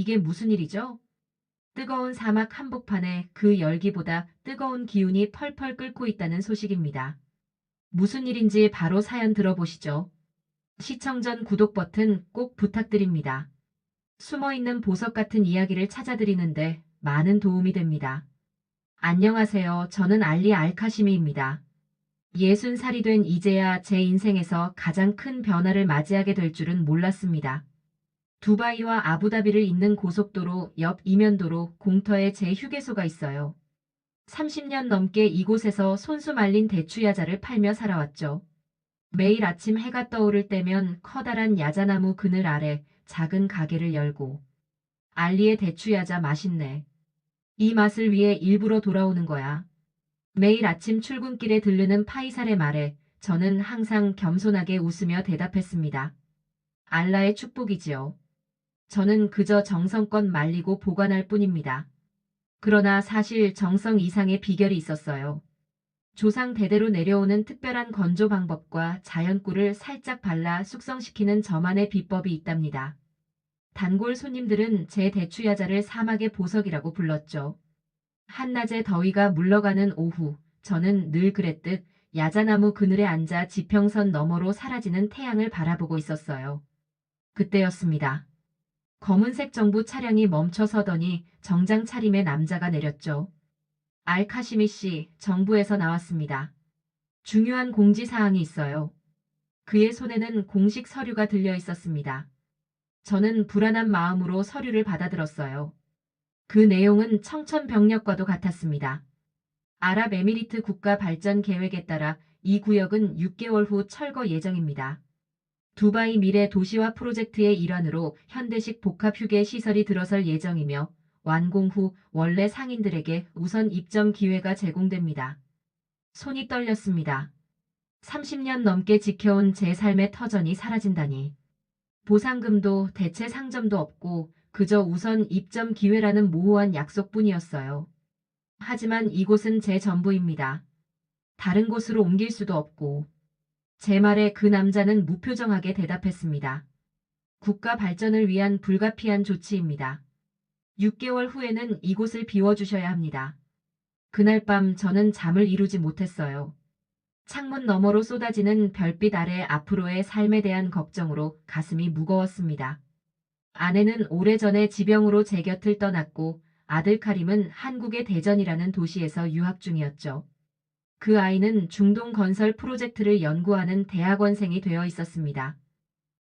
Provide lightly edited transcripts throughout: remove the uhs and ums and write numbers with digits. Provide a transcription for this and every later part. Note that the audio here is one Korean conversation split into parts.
이게 무슨 일이죠? 뜨거운 사막 한복판에 그 열기보다 뜨거운 기운이 펄펄 끓고 있다는 소식입니다. 무슨 일인지 바로 사연 들어보시죠. 시청 전 구독 버튼 꼭 부탁드립니다. 숨어있는 보석 같은 이야기를 찾아드리는데 많은 도움이 됩니다. 안녕하세요. 저는 알리 알카시미입니다. 60살이 된 이제야 제 인생에서 가장 큰 변화를 맞이하게 될 줄은 몰랐습니다. 두바이와 아부다비를 잇는 고속도로 옆 이면도로 공터에 제 휴게소가 있어요. 30년 넘게 이곳에서 손수 말린 대추야자를 팔며 살아왔죠. 매일 아침 해가 떠오를 때면 커다란 야자나무 그늘 아래 작은 가게를 열고 알리의 대추야자 맛있네. 이 맛을 위해 일부러 돌아오는 거야. 매일 아침 출근길에 들르는 파이살의 말에 저는 항상 겸손하게 웃으며 대답했습니다. 알라의 축복이지요. 저는 그저 정성껏 말리고 보관할 뿐입니다. 그러나 사실 정성 이상의 비결이 있었어요. 조상 대대로 내려오는 특별한 건조 방법과 자연꿀을 살짝 발라 숙성시키는 저만의 비법이 있답니다. 단골 손님들은 제 대추야자를 사막의 보석이라고 불렀죠. 한낮의 더위가 물러가는 오후, 저는 늘 그랬듯 야자나무 그늘에 앉아 지평선 너머로 사라지는 태양을 바라보고 있었어요. 그때였습니다. 검은색 정부 차량이 멈춰서더니 정장 차림의 남자가 내렸죠. 알카시미 씨, 정부에서 나왔습니다. 중요한 공지사항이 있어요. 그의 손에는 공식 서류가 들려 있었습니다. 저는 불안한 마음으로 서류를 받아들었어요. 그 내용은 청천벽력과도 같았습니다. 아랍에미리트 국가 발전 계획에 따라 이 구역은 6개월 후 철거 예정입니다. 두바이 미래 도시화 프로젝트의 일환으로 현대식 복합 휴게 시설이 들어설 예정이며 완공 후 원래 상인들에게 우선 입점 기회가 제공됩니다. 손이 떨렸습니다. 30년 넘게 지켜온 제 삶의 터전이 사라진다니. 보상금도 대체 상점도 없고 그저 우선 입점 기회라는 모호한 약속뿐이었어요. 하지만 이곳은 제 전부입니다. 다른 곳으로 옮길 수도 없고. 제 말에 그 남자는 무표정하게 대답했습니다. 국가 발전을 위한 불가피한 조치입니다. 6개월 후에는 이곳을 비워주셔야 합니다. 그날 밤 저는 잠을 이루지 못했어요. 창문 너머로 쏟아지는 별빛 아래 앞으로의 삶에 대한 걱정으로 가슴이 무거웠습니다. 아내는 오래전에 지병으로 제 곁을 떠났고 아들 카림은 한국의 대전이라는 도시에서 유학 중이었죠. 그 아이는 중동 건설 프로젝트를 연구하는 대학원생이 되어 있었습니다.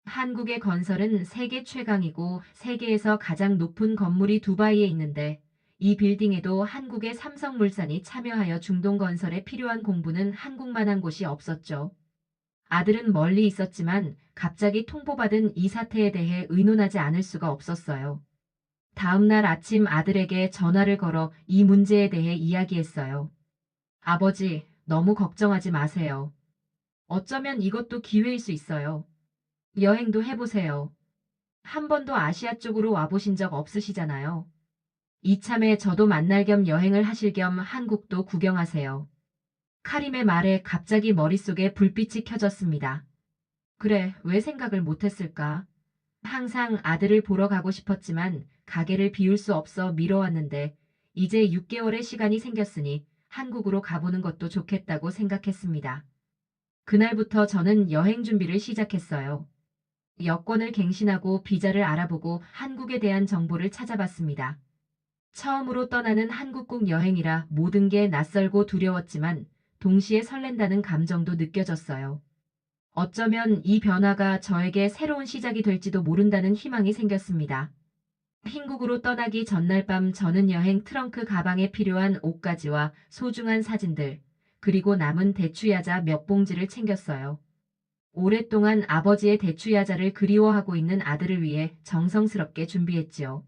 한국의 건설은 세계 최강이고 세계에서 가장 높은 건물이 두바이에 있는데 이 빌딩에도 한국의 삼성물산이 참여하여 중동 건설에 필요한 공부는 한국만한 곳이 없었죠. 아들은 멀리 있었지만 갑자기 통보받은 이 사태에 대해 의논하지 않을 수가 없었어요. 다음 날 아침 아들에게 전화를 걸어 이 문제에 대해 이야기했어요. 아버지, 너무 걱정하지 마세요. 어쩌면 이것도 기회일 수 있어요. 여행도 해보세요. 한 번도 아시아 쪽으로 와보신 적 없으시잖아요. 이참에 저도 만날 겸 여행을 하실 겸 한국도 구경하세요. 카림의 말에 갑자기 머릿속에 불빛이 켜졌습니다. 그래, 왜 생각을 못했을까? 항상 아들을 보러 가고 싶었지만 가게를 비울 수 없어 미뤄왔는데 이제 6개월의 시간이 생겼으니 한국으로 가보는 것도 좋겠다고 생각했습니다. 그날부터 저는 여행 준비를 시작했어요. 여권을 갱신하고 비자를 알아보고 한국에 대한 정보를 찾아봤습니다. 처음으로 떠나는 한국국 여행이라 모든 게 낯설고 두려웠지만 동시에 설렌다는 감정도 느껴졌어요. 어쩌면 이 변화가 저에게 새로운 시작이 될지도 모른다는 희망이 생겼습니다. 흰국으로 떠나기 전날 밤 저는 여행 트렁크 가방에 필요한 옷가지와 소중한 사진들, 그리고 남은 대추야자 몇 봉지를 챙겼어요. 오랫동안 아버지의 대추야자를 그리워하고 있는 아들을 위해 정성스럽게 준비했지요.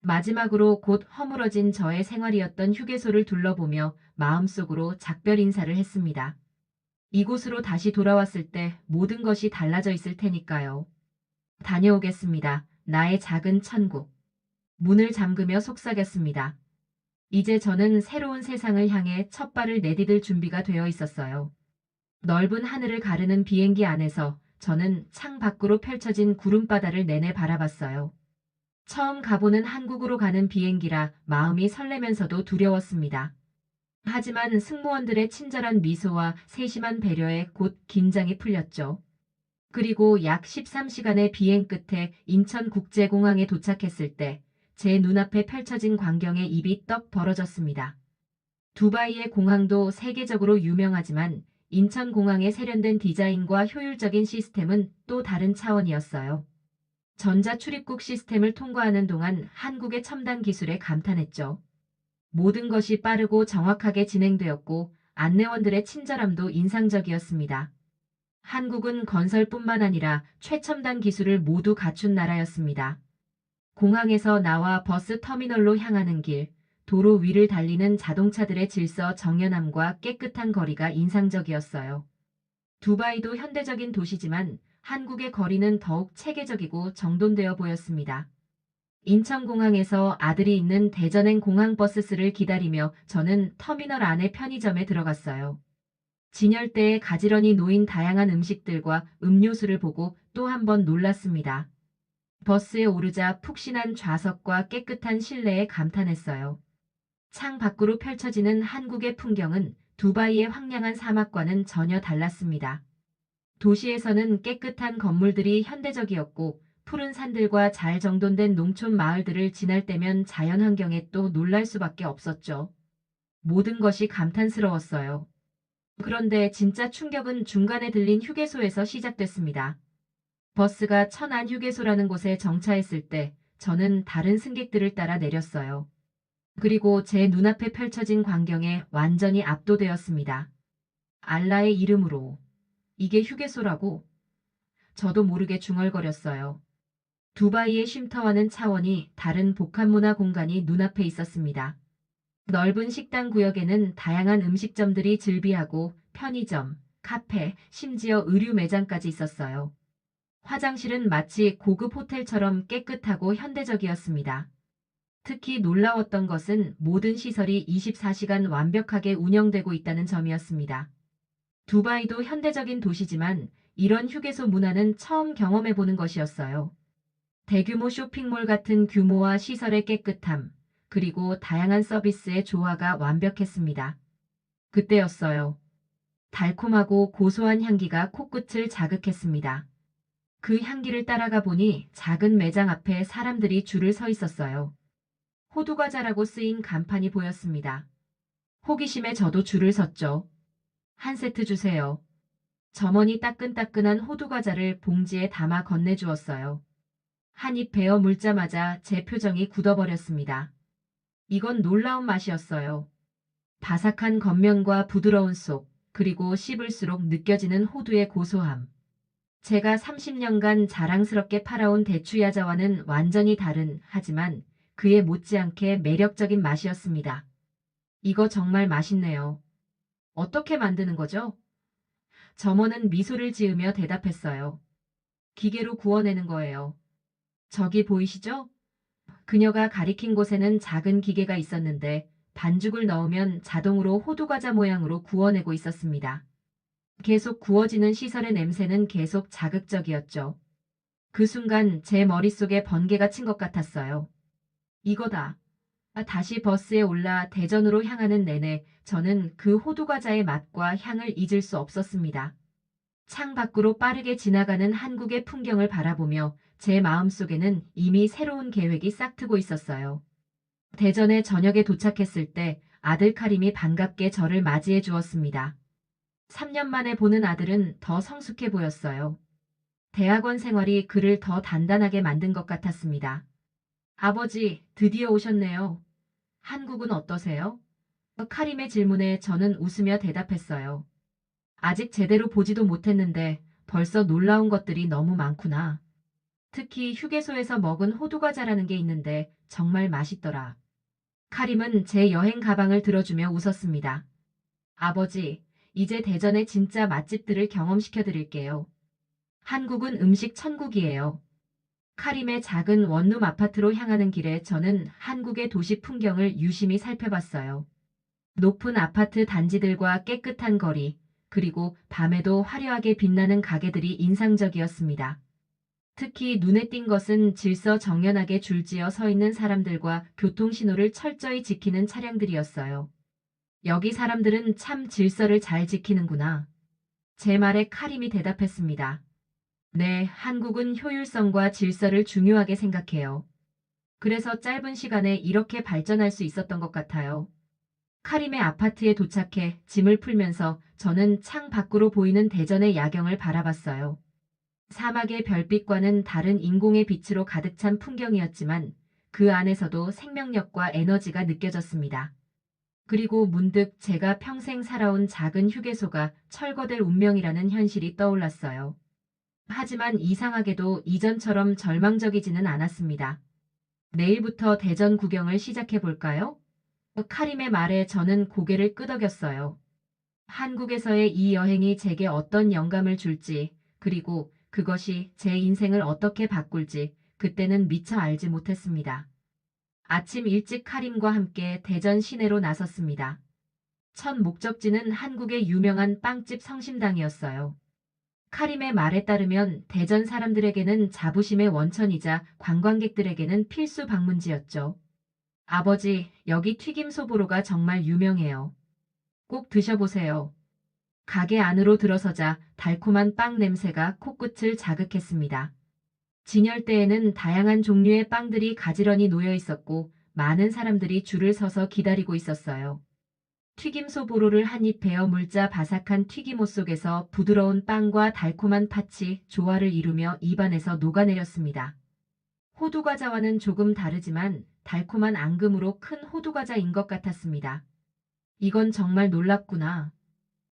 마지막으로 곧 허물어진 저의 생활이었던 휴게소를 둘러보며 마음속으로 작별 인사를 했습니다. 이곳으로 다시 돌아왔을 때 모든 것이 달라져 있을 테니까요. 다녀오겠습니다. 나의 작은 천국. 문을 잠그며 속삭였습니다. 이제 저는 새로운 세상을 향해 첫 발을 내디딜 준비가 되어 있었어요. 넓은 하늘을 가르는 비행기 안에서 저는 창 밖으로 펼쳐진 구름바다를 내내 바라봤어요. 처음 가보는 한국으로 가는 비행기라 마음이 설레면서도 두려웠습니다. 하지만 승무원들의 친절한 미소와 세심한 배려에 곧 긴장이 풀렸죠. 그리고 약 13시간의 비행 끝에 인천국제공항에 도착했을 때 제 눈앞에 펼쳐진 광경에 입이 떡 벌어졌습니다. 두바이의 공항도 세계적으로 유명하지만 인천공항의 세련된 디자인과 효율적인 시스템은 또 다른 차원이었어요. 전자출입국 시스템을 통과하는 동안 한국의 첨단 기술에 감탄했죠. 모든 것이 빠르고 정확하게 진행되었고 안내원들의 친절함도 인상적이었습니다. 한국은 건설뿐만 아니라 최첨단 기술을 모두 갖춘 나라였습니다. 공항에서 나와 버스 터미널로 향하는 길, 도로 위를 달리는 자동차들의 질서 정연함과 깨끗한 거리가 인상적이었어요. 두바이도 현대적인 도시지만 한국의 거리는 더욱 체계적이고 정돈되어 보였습니다. 인천공항에서 아들이 있는 대전행 공항버스를 기다리며 저는 터미널 안의 편의점에 들어갔어요. 진열대에 가지런히 놓인 다양한 음식들과 음료수를 보고 또 한 번 놀랐습니다. 버스에 오르자 푹신한 좌석과 깨끗한 실내에 감탄했어요. 창 밖으로 펼쳐지는 한국의 풍경은 두바이의 황량한 사막과는 전혀 달랐습니다. 도시에서는 깨끗한 건물들이 현대적이었고 푸른 산들과 잘 정돈된 농촌 마을들을 지날 때면 자연 환경에 또 놀랄 수밖에 없었죠. 모든 것이 감탄스러웠어요. 그런데 진짜 충격은 중간에 들린 휴게소에서 시작됐습니다. 버스가 천안 휴게소라는 곳에 정차했을 때 저는 다른 승객들을 따라 내렸어요. 그리고 제 눈앞에 펼쳐진 광경에 완전히 압도되었습니다. 알라의 이름으로. 이게 휴게소라고? 저도 모르게 중얼거렸어요. 두바이의 쉼터와는 차원이 다른 복합문화 공간이 눈앞에 있었습니다. 넓은 식당 구역에는 다양한 음식점들이 즐비하고 편의점, 카페, 심지어 의류 매장까지 있었어요. 화장실은 마치 고급 호텔처럼 깨끗하고 현대적이었습니다. 특히 놀라웠던 것은 모든 시설이 24시간 완벽하게 운영되고 있다는 점이었습니다. 두바이도 현대적인 도시지만 이런 휴게소 문화는 처음 경험해보는 것이었어요. 대규모 쇼핑몰 같은 규모와 시설의 깨끗함, 그리고 다양한 서비스의 조화가 완벽했습니다. 그때였어요. 달콤하고 고소한 향기가 코끝을 자극했습니다. 그 향기를 따라가 보니 작은 매장 앞에 사람들이 줄을 서 있었어요. 호두과자라고 쓰인 간판이 보였습니다. 호기심에 저도 줄을 섰죠. 한 세트 주세요. 점원이 따끈따끈한 호두과자를 봉지에 담아 건네주었어요. 한 입 베어 물자마자 제 표정이 굳어버렸습니다. 이건 놀라운 맛이었어요. 바삭한 겉면과 부드러운 속, 그리고 씹을수록 느껴지는 호두의 고소함. 제가 30년간 자랑스럽게 팔아온 대추야자와는 완전히 다른, 하지만 그에 못지않게 매력적인 맛이었습니다. 이거 정말 맛있네요. 어떻게 만드는 거죠? 점원은 미소를 지으며 대답했어요. 기계로 구워내는 거예요. 저기 보이시죠? 그녀가 가리킨 곳에는 작은 기계가 있었는데 반죽을 넣으면 자동으로 호두과자 모양으로 구워내고 있었습니다. 계속 구워지는 시설의 냄새는 계속 자극적이었죠. 그 순간 제 머릿속에 번개가 친 것 같았어요. 이거다. 다시 버스에 올라 대전으로 향하는 내내 저는 그 호두과자의 맛과 향을 잊을 수 없었습니다. 창 밖으로 빠르게 지나가는 한국의 풍경을 바라보며 제 마음속에는 이미 새로운 계획이 싹트고 있었어요. 대전에 저녁에 도착했을 때 아들 카림이 반갑게 저를 맞이해 주었습니다. 3년 만에 보는 아들은 더 성숙해 보였어요. 대학원 생활이 그를 더 단단하게 만든 것 같았습니다. 아버지, 드디어 오셨네요. 한국은 어떠세요? 카림의 질문에 저는 웃으며 대답했어요. 아직 제대로 보지도 못했는데 벌써 놀라운 것들이 너무 많구나. 특히 휴게소에서 먹은 호두과자라는 게 있는데 정말 맛있더라. 카림은 제 여행 가방을 들어주며 웃었습니다. 아버지, 이제 대전의 진짜 맛집들을 경험시켜 드릴게요. 한국은 음식 천국이에요. 카림의 작은 원룸 아파트로 향하는 길에 저는 한국의 도시 풍경을 유심히 살펴봤어요. 높은 아파트 단지들과 깨끗한 거리, 그리고 밤에도 화려하게 빛나는 가게들이 인상적이었습니다. 특히 눈에 띈 것은 질서정연하게 줄지어 서 있는 사람들과 교통신호를 철저히 지키는 차량들이었어요. 여기 사람들은 참 질서를 잘 지키는구나. 제 말에 카림이 대답했습니다. 네, 한국은 효율성과 질서를 중요하게 생각해요. 그래서 짧은 시간에 이렇게 발전할 수 있었던 것 같아요. 카림의 아파트에 도착해 짐을 풀면서 저는 창 밖으로 보이는 대전의 야경을 바라봤어요. 사막의 별빛과는 다른 인공의 빛으로 가득 찬 풍경이었지만 그 안에서도 생명력과 에너지가 느껴졌습니다. 그리고 문득 제가 평생 살아온 작은 휴게소가 철거될 운명이라는 현실이 떠올랐어요. 하지만 이상하게도 이전처럼 절망적이지는 않았습니다. 내일부터 대전 구경을 시작해 볼까요? 카림의 말에 저는 고개를 끄덕였어요. 한국에서의 이 여행이 제게 어떤 영감을 줄지, 그리고 그것이 제 인생을 어떻게 바꿀지 그때는 미처 알지 못했습니다. 아침 일찍 카림과 함께 대전 시내로 나섰습니다. 첫 목적지는 한국의 유명한 빵집 성심당이었어요. 카림의 말에 따르면 대전 사람들에게는 자부심의 원천이자 관광객들에게는 필수 방문지였죠. 아버지, 여기 튀김소보로가 정말 유명해요. 꼭 드셔보세요. 가게 안으로 들어서자 달콤한 빵 냄새가 코끝을 자극했습니다. 진열대에는 다양한 종류의 빵들이 가지런히 놓여 있었고 많은 사람들이 줄을 서서 기다리고 있었어요. 튀김소 보로를 한 입 베어 물자 바삭한 튀김옷 속에서 부드러운 빵과 달콤한 팥이 조화를 이루며 입안에서 녹아내렸습니다. 호두과자와는 조금 다르지만 달콤한 앙금으로 큰 호두과자인 것 같았습니다. 이건 정말 놀랍구나.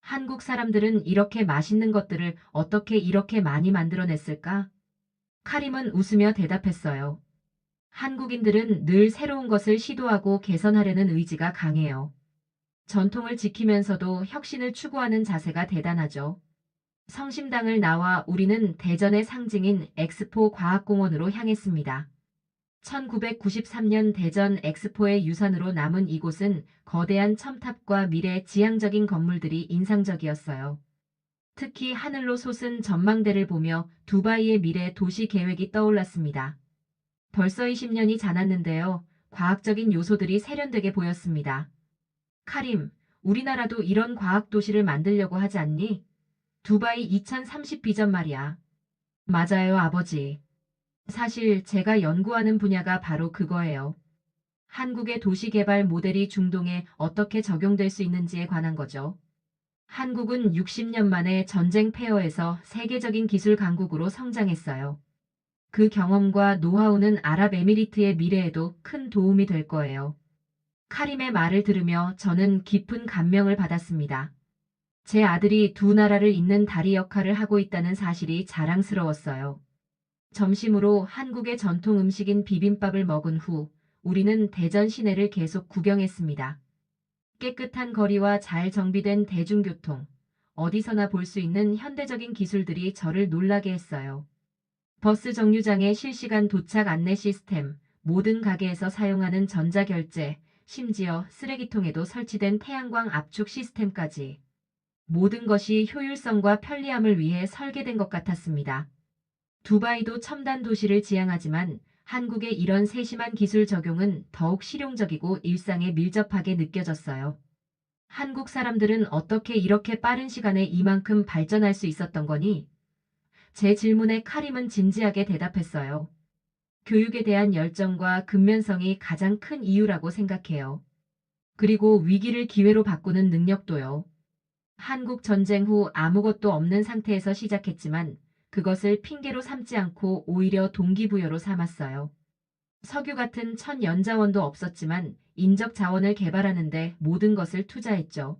한국 사람들은 이렇게 맛있는 것들을 어떻게 이렇게 많이 만들어냈을까? 카림은 웃으며 대답했어요. 한국인들은 늘 새로운 것을 시도하고 개선하려는 의지가 강해요. 전통을 지키면서도 혁신을 추구하는 자세가 대단하죠. 성심당을 나와 우리는 대전의 상징인 엑스포 과학공원으로 향했습니다. 1993년 대전 엑스포의 유산으로 남은 이곳은 거대한 첨탑과 미래 지향적인 건물들이 인상적이었어요. 특히 하늘로 솟은 전망대를 보며 두바이의 미래 도시 계획이 떠올랐습니다. 벌써 20년이 지났는데요. 과학적인 요소들이 세련되게 보였습니다. 카림, 우리나라도 이런 과학도시를 만들려고 하지 않니? 두바이 2030 비전 말이야. 맞아요, 아버지. 사실 제가 연구하는 분야가 바로 그거예요. 한국의 도시개발 모델이 중동에 어떻게 적용될 수 있는지에 관한 거죠. 한국은 60년 만에 전쟁 폐허에서 세계적인 기술 강국으로 성장했어요. 그 경험과 노하우는 아랍에미리트의 미래에도 큰 도움이 될 거예요. 카림의 말을 들으며 저는 깊은 감명을 받았습니다. 제 아들이 두 나라를 잇는 다리 역할을 하고 있다는 사실이 자랑스러웠어요. 점심으로 한국의 전통 음식인 비빔밥을 먹은 후 우리는 대전 시내를 계속 구경했습니다. 깨끗한 거리와 잘 정비된 대중교통, 어디서나 볼 수 있는 현대적인 기술들이 저를 놀라게 했어요. 버스 정류장의 실시간 도착 안내 시스템, 모든 가게에서 사용하는 전자결제, 심지어 쓰레기통에도 설치된 태양광 압축 시스템까지. 모든 것이 효율성과 편리함을 위해 설계된 것 같았습니다. 두바이도 첨단 도시를 지향하지만 한국의 이런 세심한 기술 적용은 더욱 실용적이고 일상에 밀접하게 느껴졌어요. 한국 사람들은 어떻게 이렇게 빠른 시간에 이만큼 발전할 수 있었던 거니? 제 질문에 카림은 진지하게 대답했어요. 교육에 대한 열정과 근면성이 가장 큰 이유라고 생각해요. 그리고 위기를 기회로 바꾸는 능력도요. 한국 전쟁 후 아무것도 없는 상태에서 시작했지만 그것을 핑계로 삼지 않고 오히려 동기부여로 삼았어요. 석유 같은 천연자원도 없었지만 인적 자원을 개발하는데 모든 것을 투자했죠.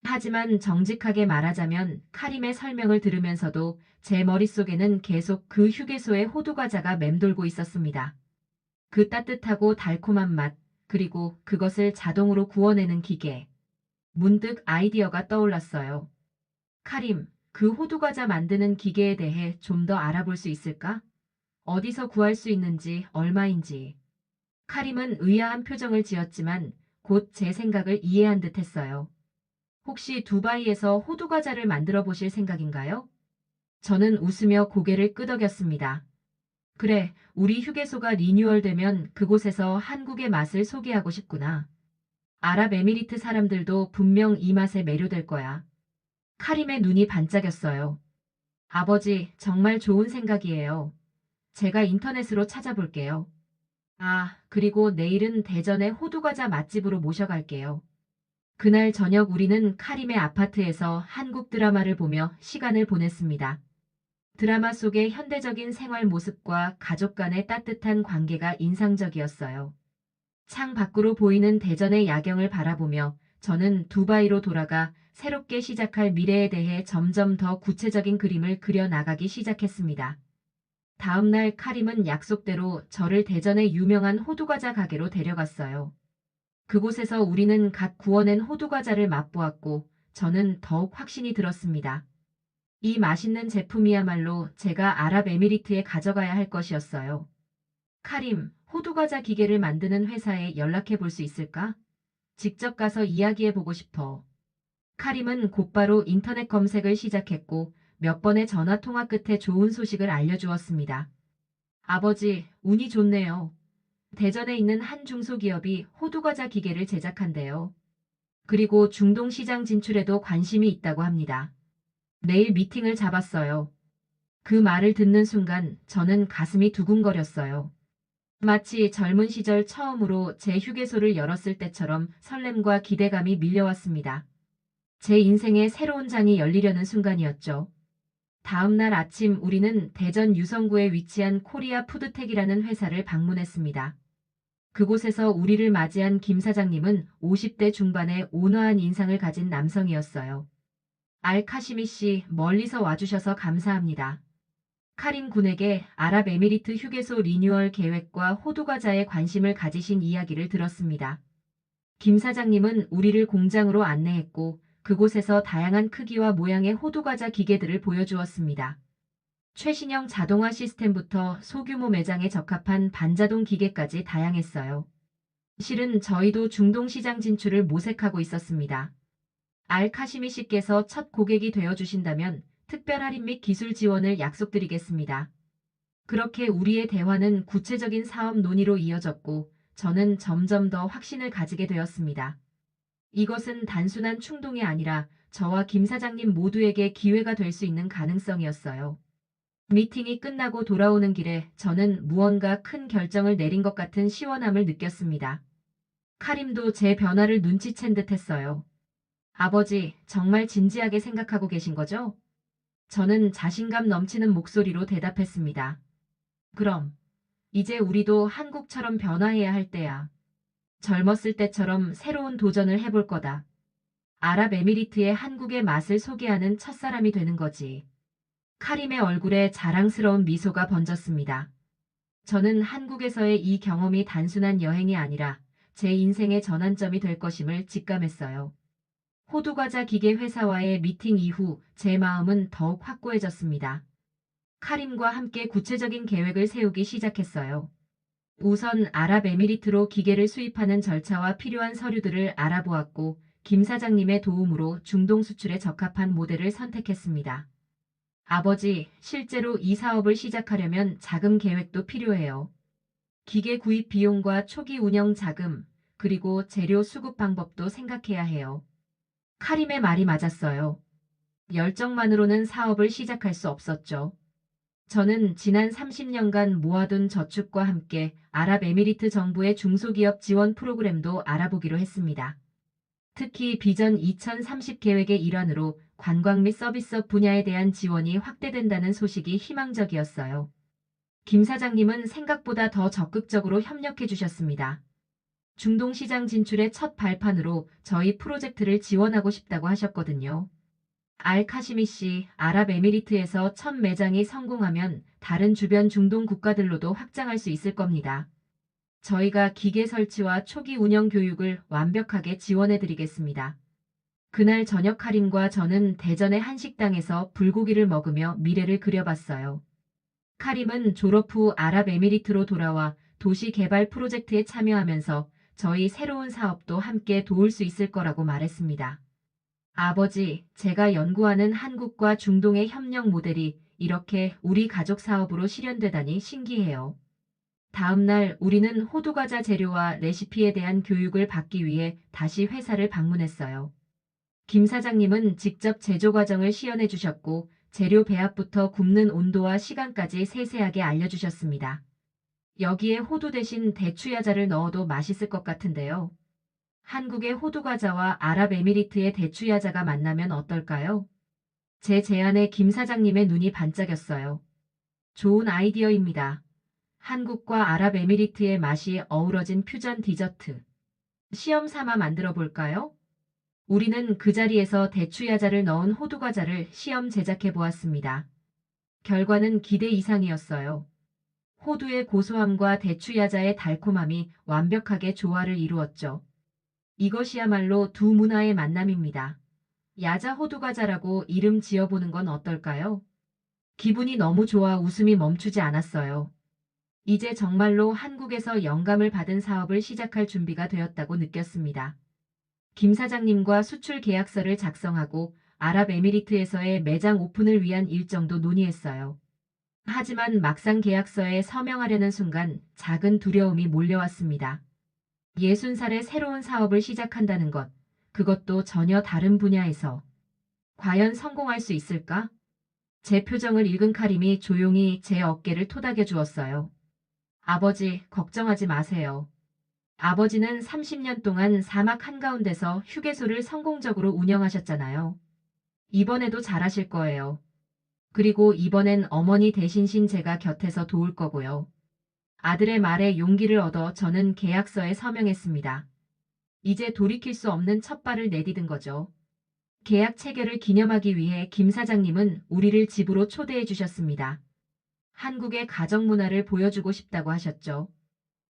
하지만 정직하게 말하자면 카림의 설명을 들으면서도 제 머릿속에는 계속 그 휴게소의 호두과자가 맴돌고 있었습니다. 그 따뜻하고 달콤한 맛, 그리고 그것을 자동으로 구워내는 기계. 문득 아이디어가 떠올랐어요. 카림, 그 호두과자 만드는 기계에 대해 좀 더 알아볼 수 있을까? 어디서 구할 수 있는지, 얼마인지. 카림은 의아한 표정을 지었지만 곧 제 생각을 이해한 듯 했어요. 혹시 두바이에서 호두과자를 만들어 보실 생각인가요? 저는 웃으며 고개를 끄덕였습니다. 그래, 우리 휴게소가 리뉴얼되면 그곳에서 한국의 맛을 소개하고 싶구나. 아랍에미리트 사람들도 분명 이 맛에 매료될 거야. 카림의 눈이 반짝였어요. 아버지, 정말 좋은 생각이에요. 제가 인터넷으로 찾아볼게요. 아, 그리고 내일은 대전의 호두과자 맛집으로 모셔갈게요. 그날 저녁 우리는 카림의 아파트에서 한국 드라마를 보며 시간을 보냈습니다. 드라마 속의 현대적인 생활 모습과 가족 간의 따뜻한 관계가 인상적이었어요. 창 밖으로 보이는 대전의 야경을 바라보며 저는 두바이로 돌아가 새롭게 시작할 미래에 대해 점점 더 구체적인 그림을 그려 나가기 시작했습니다. 다음 날 카림은 약속대로 저를 대전의 유명한 호두과자 가게로 데려갔어요. 그곳에서 우리는 갓 구워낸 호두과자를 맛보았고 저는 더욱 확신이 들었습니다. 이 맛있는 제품이야말로 제가 아랍에미리트에 가져가야 할 것이었어요. 카림, 호두과자 기계를 만드는 회사에 연락해 볼 수 있을까? 직접 가서 이야기해 보고 싶어. 카림은 곧바로 인터넷 검색을 시작했고 몇 번의 전화 통화 끝에 좋은 소식을 알려주었습니다. 아버지, 운이 좋네요. 대전에 있는 한 중소기업이 호두과자 기계를 제작한대요. 그리고 중동 시장 진출에도 관심이 있다고 합니다. 내일 미팅을 잡았어요. 그 말을 듣는 순간 저는 가슴이 두근거렸어요. 마치 젊은 시절 처음으로 제 휴게소를 열었을 때처럼 설렘과 기대감이 밀려왔습니다. 제 인생의 새로운 장이 열리려는 순간이었죠. 다음 날 아침 우리는 대전 유성구에 위치한 코리아 푸드텍이라는 회사를 방문했습니다. 그곳에서 우리를 맞이한 김 사장님은 50대 중반의 온화한 인상을 가진 남성이었어요. 알카시미 씨, 멀리서 와주셔서 감사합니다. 카림 군에게 아랍에미리트 휴게소 리뉴얼 계획과 호두과자에 관심을 가지신 이야기를 들었습니다. 김 사장님은 우리를 공장으로 안내했고 그곳에서 다양한 크기와 모양의 호두과자 기계들을 보여주었습니다. 최신형 자동화 시스템부터 소규모 매장에 적합한 반자동 기계까지 다양했어요. 실은 저희도 중동 시장 진출을 모색하고 있었습니다. 알카시미 씨께서 첫 고객이 되어주신다면 특별 할인 및 기술 지원을 약속드리겠습니다. 그렇게 우리의 대화는 구체적인 사업 논의로 이어졌고 저는 점점 더 확신을 가지게 되었습니다. 이것은 단순한 충동이 아니라 저와 김 사장님 모두에게 기회가 될 수 있는 가능성이었어요. 미팅이 끝나고 돌아오는 길에 저는 무언가 큰 결정을 내린 것 같은 시원함을 느꼈습니다. 카림도 제 변화를 눈치챈 듯 했어요. 아버지, 정말 진지하게 생각하고 계신 거죠? 저는 자신감 넘치는 목소리로 대답했습니다. 그럼, 이제 우리도 한국처럼 변화해야 할 때야. 젊었을 때처럼 새로운 도전을 해볼 거다. 아랍에미리트의 한국의 맛을 소개하는 첫사람이 되는 거지. 카림의 얼굴에 자랑스러운 미소가 번졌습니다. 저는 한국에서의 이 경험이 단순한 여행이 아니라 제 인생의 전환점이 될 것임을 직감했어요. 호두과자 기계 회사와의 미팅 이후 제 마음은 더욱 확고해졌습니다. 카림과 함께 구체적인 계획을 세우기 시작했어요. 우선 아랍에미리트로 기계를 수입하는 절차와 필요한 서류들을 알아보았고 김 사장님의 도움으로 중동 수출에 적합한 모델을 선택했습니다. 아버지, 실제로 이 사업을 시작하려면 자금 계획도 필요해요. 기계 구입 비용과 초기 운영 자금, 그리고 재료 수급 방법도 생각해야 해요. 카림의 말이 맞았어요. 열정만으로는 사업을 시작할 수 없었죠. 저는 지난 30년간 모아둔 저축과 함께 아랍에미리트 정부의 중소기업 지원 프로그램도 알아보기로 했습니다. 특히 비전 2030 계획의 일환으로 관광 및 서비스업 분야에 대한 지원이 확대된다는 소식이 희망적이었어요. 김 사장님은 생각보다 더 적극적으로 협력해 주셨습니다. 중동 시장 진출의 첫 발판으로 저희 프로젝트를 지원하고 싶다고 하셨거든요. 알카시미 씨, 아랍에미리트에서 첫 매장이 성공하면 다른 주변 중동 국가들로도 확장할 수 있을 겁니다. 저희가 기계 설치와 초기 운영 교육을 완벽하게 지원해 드리겠습니다. 그날 저녁 카림과 저는 대전의 한 식당에서 불고기를 먹으며 미래를 그려봤어요. 카림은 졸업 후 아랍에미리트로 돌아와 도시 개발 프로젝트에 참여하면서 저희 새로운 사업도 함께 도울 수 있을 거라고 말했습니다. 아버지, 제가 연구하는 한국과 중동의 협력 모델이 이렇게 우리 가족 사업으로 실현되다니 신기해요. 다음 날 우리는 호두과자 재료와 레시피에 대한 교육을 받기 위해 다시 회사를 방문했어요. 김 사장님은 직접 제조 과정을 시연해 주셨고 재료 배합부터 굽는 온도와 시간까지 세세하게 알려주셨습니다. 여기에 호두 대신 대추야자를 넣어도 맛있을 것 같은데요. 한국의 호두과자와 아랍에미리트의 대추야자가 만나면 어떨까요? 제 제안에 김 사장님의 눈이 반짝였어요. 좋은 아이디어입니다. 한국과 아랍에미리트의 맛이 어우러진 퓨전 디저트. 시험 삼아 만들어 볼까요? 우리는 그 자리에서 대추야자를 넣은 호두과자를 시험 제작해 보았습니다. 결과는 기대 이상이었어요. 호두의 고소함과 대추야자의 달콤함이 완벽하게 조화를 이루었죠. 이것이야말로 두 문화의 만남입니다. 야자 호두과자라고 이름 지어보는 건 어떨까요? 기분이 너무 좋아 웃음이 멈추지 않았어요. 이제 정말로 한국에서 영감을 받은 사업을 시작할 준비가 되었다고 느꼈습니다. 김 사장님과 수출 계약서를 작성하고 아랍에미리트에서의 매장 오픈을 위한 일정도 논의했어요. 하지만 막상 계약서에 서명하려는 순간 작은 두려움이 몰려왔습니다. 60살에 새로운 사업을 시작한다는 것, 그것도 전혀 다른 분야에서. 과연 성공할 수 있을까? 제 표정을 읽은 카림이 조용히 제 어깨를 토닥여 주었어요. 아버지, 걱정하지 마세요. 아버지는 30년 동안 사막 한가운데서 휴게소를 성공적으로 운영하셨잖아요. 이번에도 잘하실 거예요. 그리고 이번엔 어머니 대신신 제가 곁에서 도울 거고요. 아들의 말에 용기를 얻어 저는 계약서에 서명했습니다. 이제 돌이킬 수 없는 첫 발을 내디딘 거죠. 계약 체결을 기념하기 위해 김 사장님은 우리를 집으로 초대해 주셨습니다. 한국의 가정 문화를 보여주고 싶다고 하셨죠.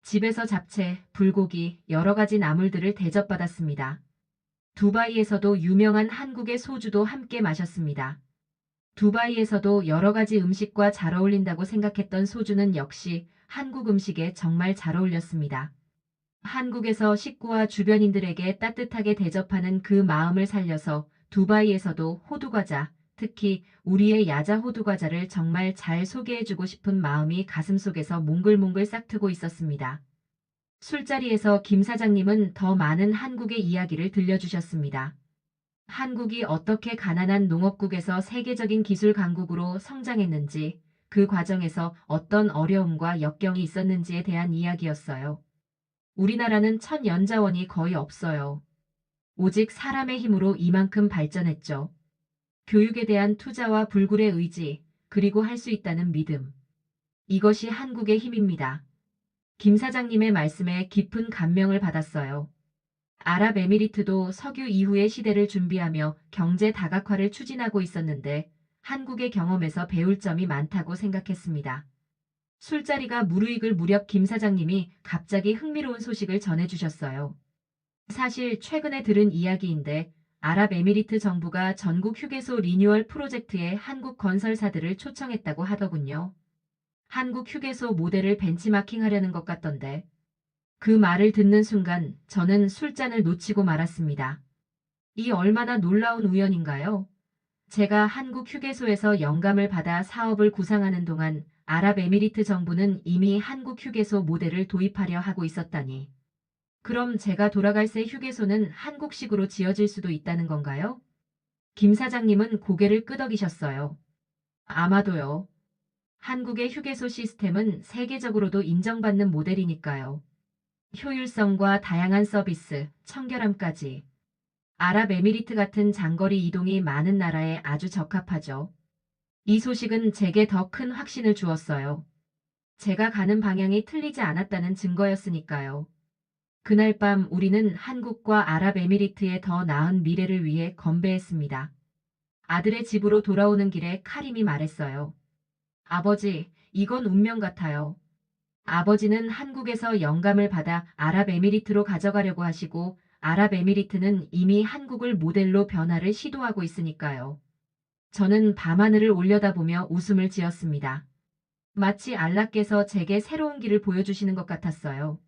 집에서 잡채, 불고기, 여러 가지 나물들을 대접받았습니다. 두바이에서도 유명한 한국의 소주도 함께 마셨습니다. 두바이에서도 여러 가지 음식과 잘 어울린다고 생각했던 소주는 역시 한국 음식에 정말 잘 어울렸습니다. 한국에서 식구와 주변인들에게 따뜻하게 대접하는 그 마음을 살려서 두바이에서도 호두과자, 특히 우리의 야자 호두과자를 정말 잘 소개해주고 싶은 마음이 가슴속에서 몽글몽글 싹트고 있었습니다. 술자리에서 김 사장님은 더 많은 한국의 이야기를 들려주셨습니다. 한국이 어떻게 가난한 농업국에서 세계적인 기술 강국으로 성장했는지, 그 과정에서 어떤 어려움과 역경이 있었는지에 대한 이야기였어요. 우리나라는 천연자원이 거의 없어요. 오직 사람의 힘으로 이만큼 발전했죠. 교육에 대한 투자와 불굴의 의지, 그리고 할 수 있다는 믿음. 이것이 한국의 힘입니다. 김 사장님의 말씀에 깊은 감명을 받았어요. 아랍에미리트도 석유 이후의 시대를 준비하며 경제 다각화를 추진하고 있었는데 한국의 경험에서 배울 점이 많다고 생각했습니다. 술자리가 무르익을 무렵 김 사장님이 갑자기 흥미로운 소식을 전해주셨어요. 사실 최근에 들은 이야기인데 아랍에미리트 정부가 전국 휴게소 리뉴얼 프로젝트에 한국 건설사들을 초청했다고 하더군요. 한국 휴게소 모델을 벤치마킹하려는 것 같던데. 그 말을 듣는 순간 저는 술잔을 놓치고 말았습니다. 이 얼마나 놀라운 우연인가요? 제가 한국 휴게소에서 영감을 받아 사업을 구상하는 동안 아랍에미리트 정부는 이미 한국 휴게소 모델을 도입하려 하고 있었다니. 그럼 제가 돌아갈 새 휴게소는 한국식으로 지어질 수도 있다는 건가요? 김 사장님은 고개를 끄덕이셨어요. 아마도요. 한국의 휴게소 시스템은 세계적으로도 인정받는 모델이니까요. 효율성과 다양한 서비스, 청결함까지. 아랍에미리트 같은 장거리 이동이 많은 나라에 아주 적합하죠. 이 소식은 제게 더 큰 확신을 주었어요. 제가 가는 방향이 틀리지 않았다는 증거였으니까요. 그날 밤 우리는 한국과 아랍에미리트의 더 나은 미래를 위해 건배했습니다. 아들의 집으로 돌아오는 길에 카림이 말했어요. 아버지, 이건 운명 같아요. 아버지는 한국에서 영감을 받아 아랍에미리트로 가져가려고 하시고 아랍에미리트는 이미 한국을 모델로 변화를 시도하고 있으니까요. 저는 밤하늘을 올려다보며 웃음을 지었습니다. 마치 알라께서 제게 새로운 길을 보여주시는 것 같았어요.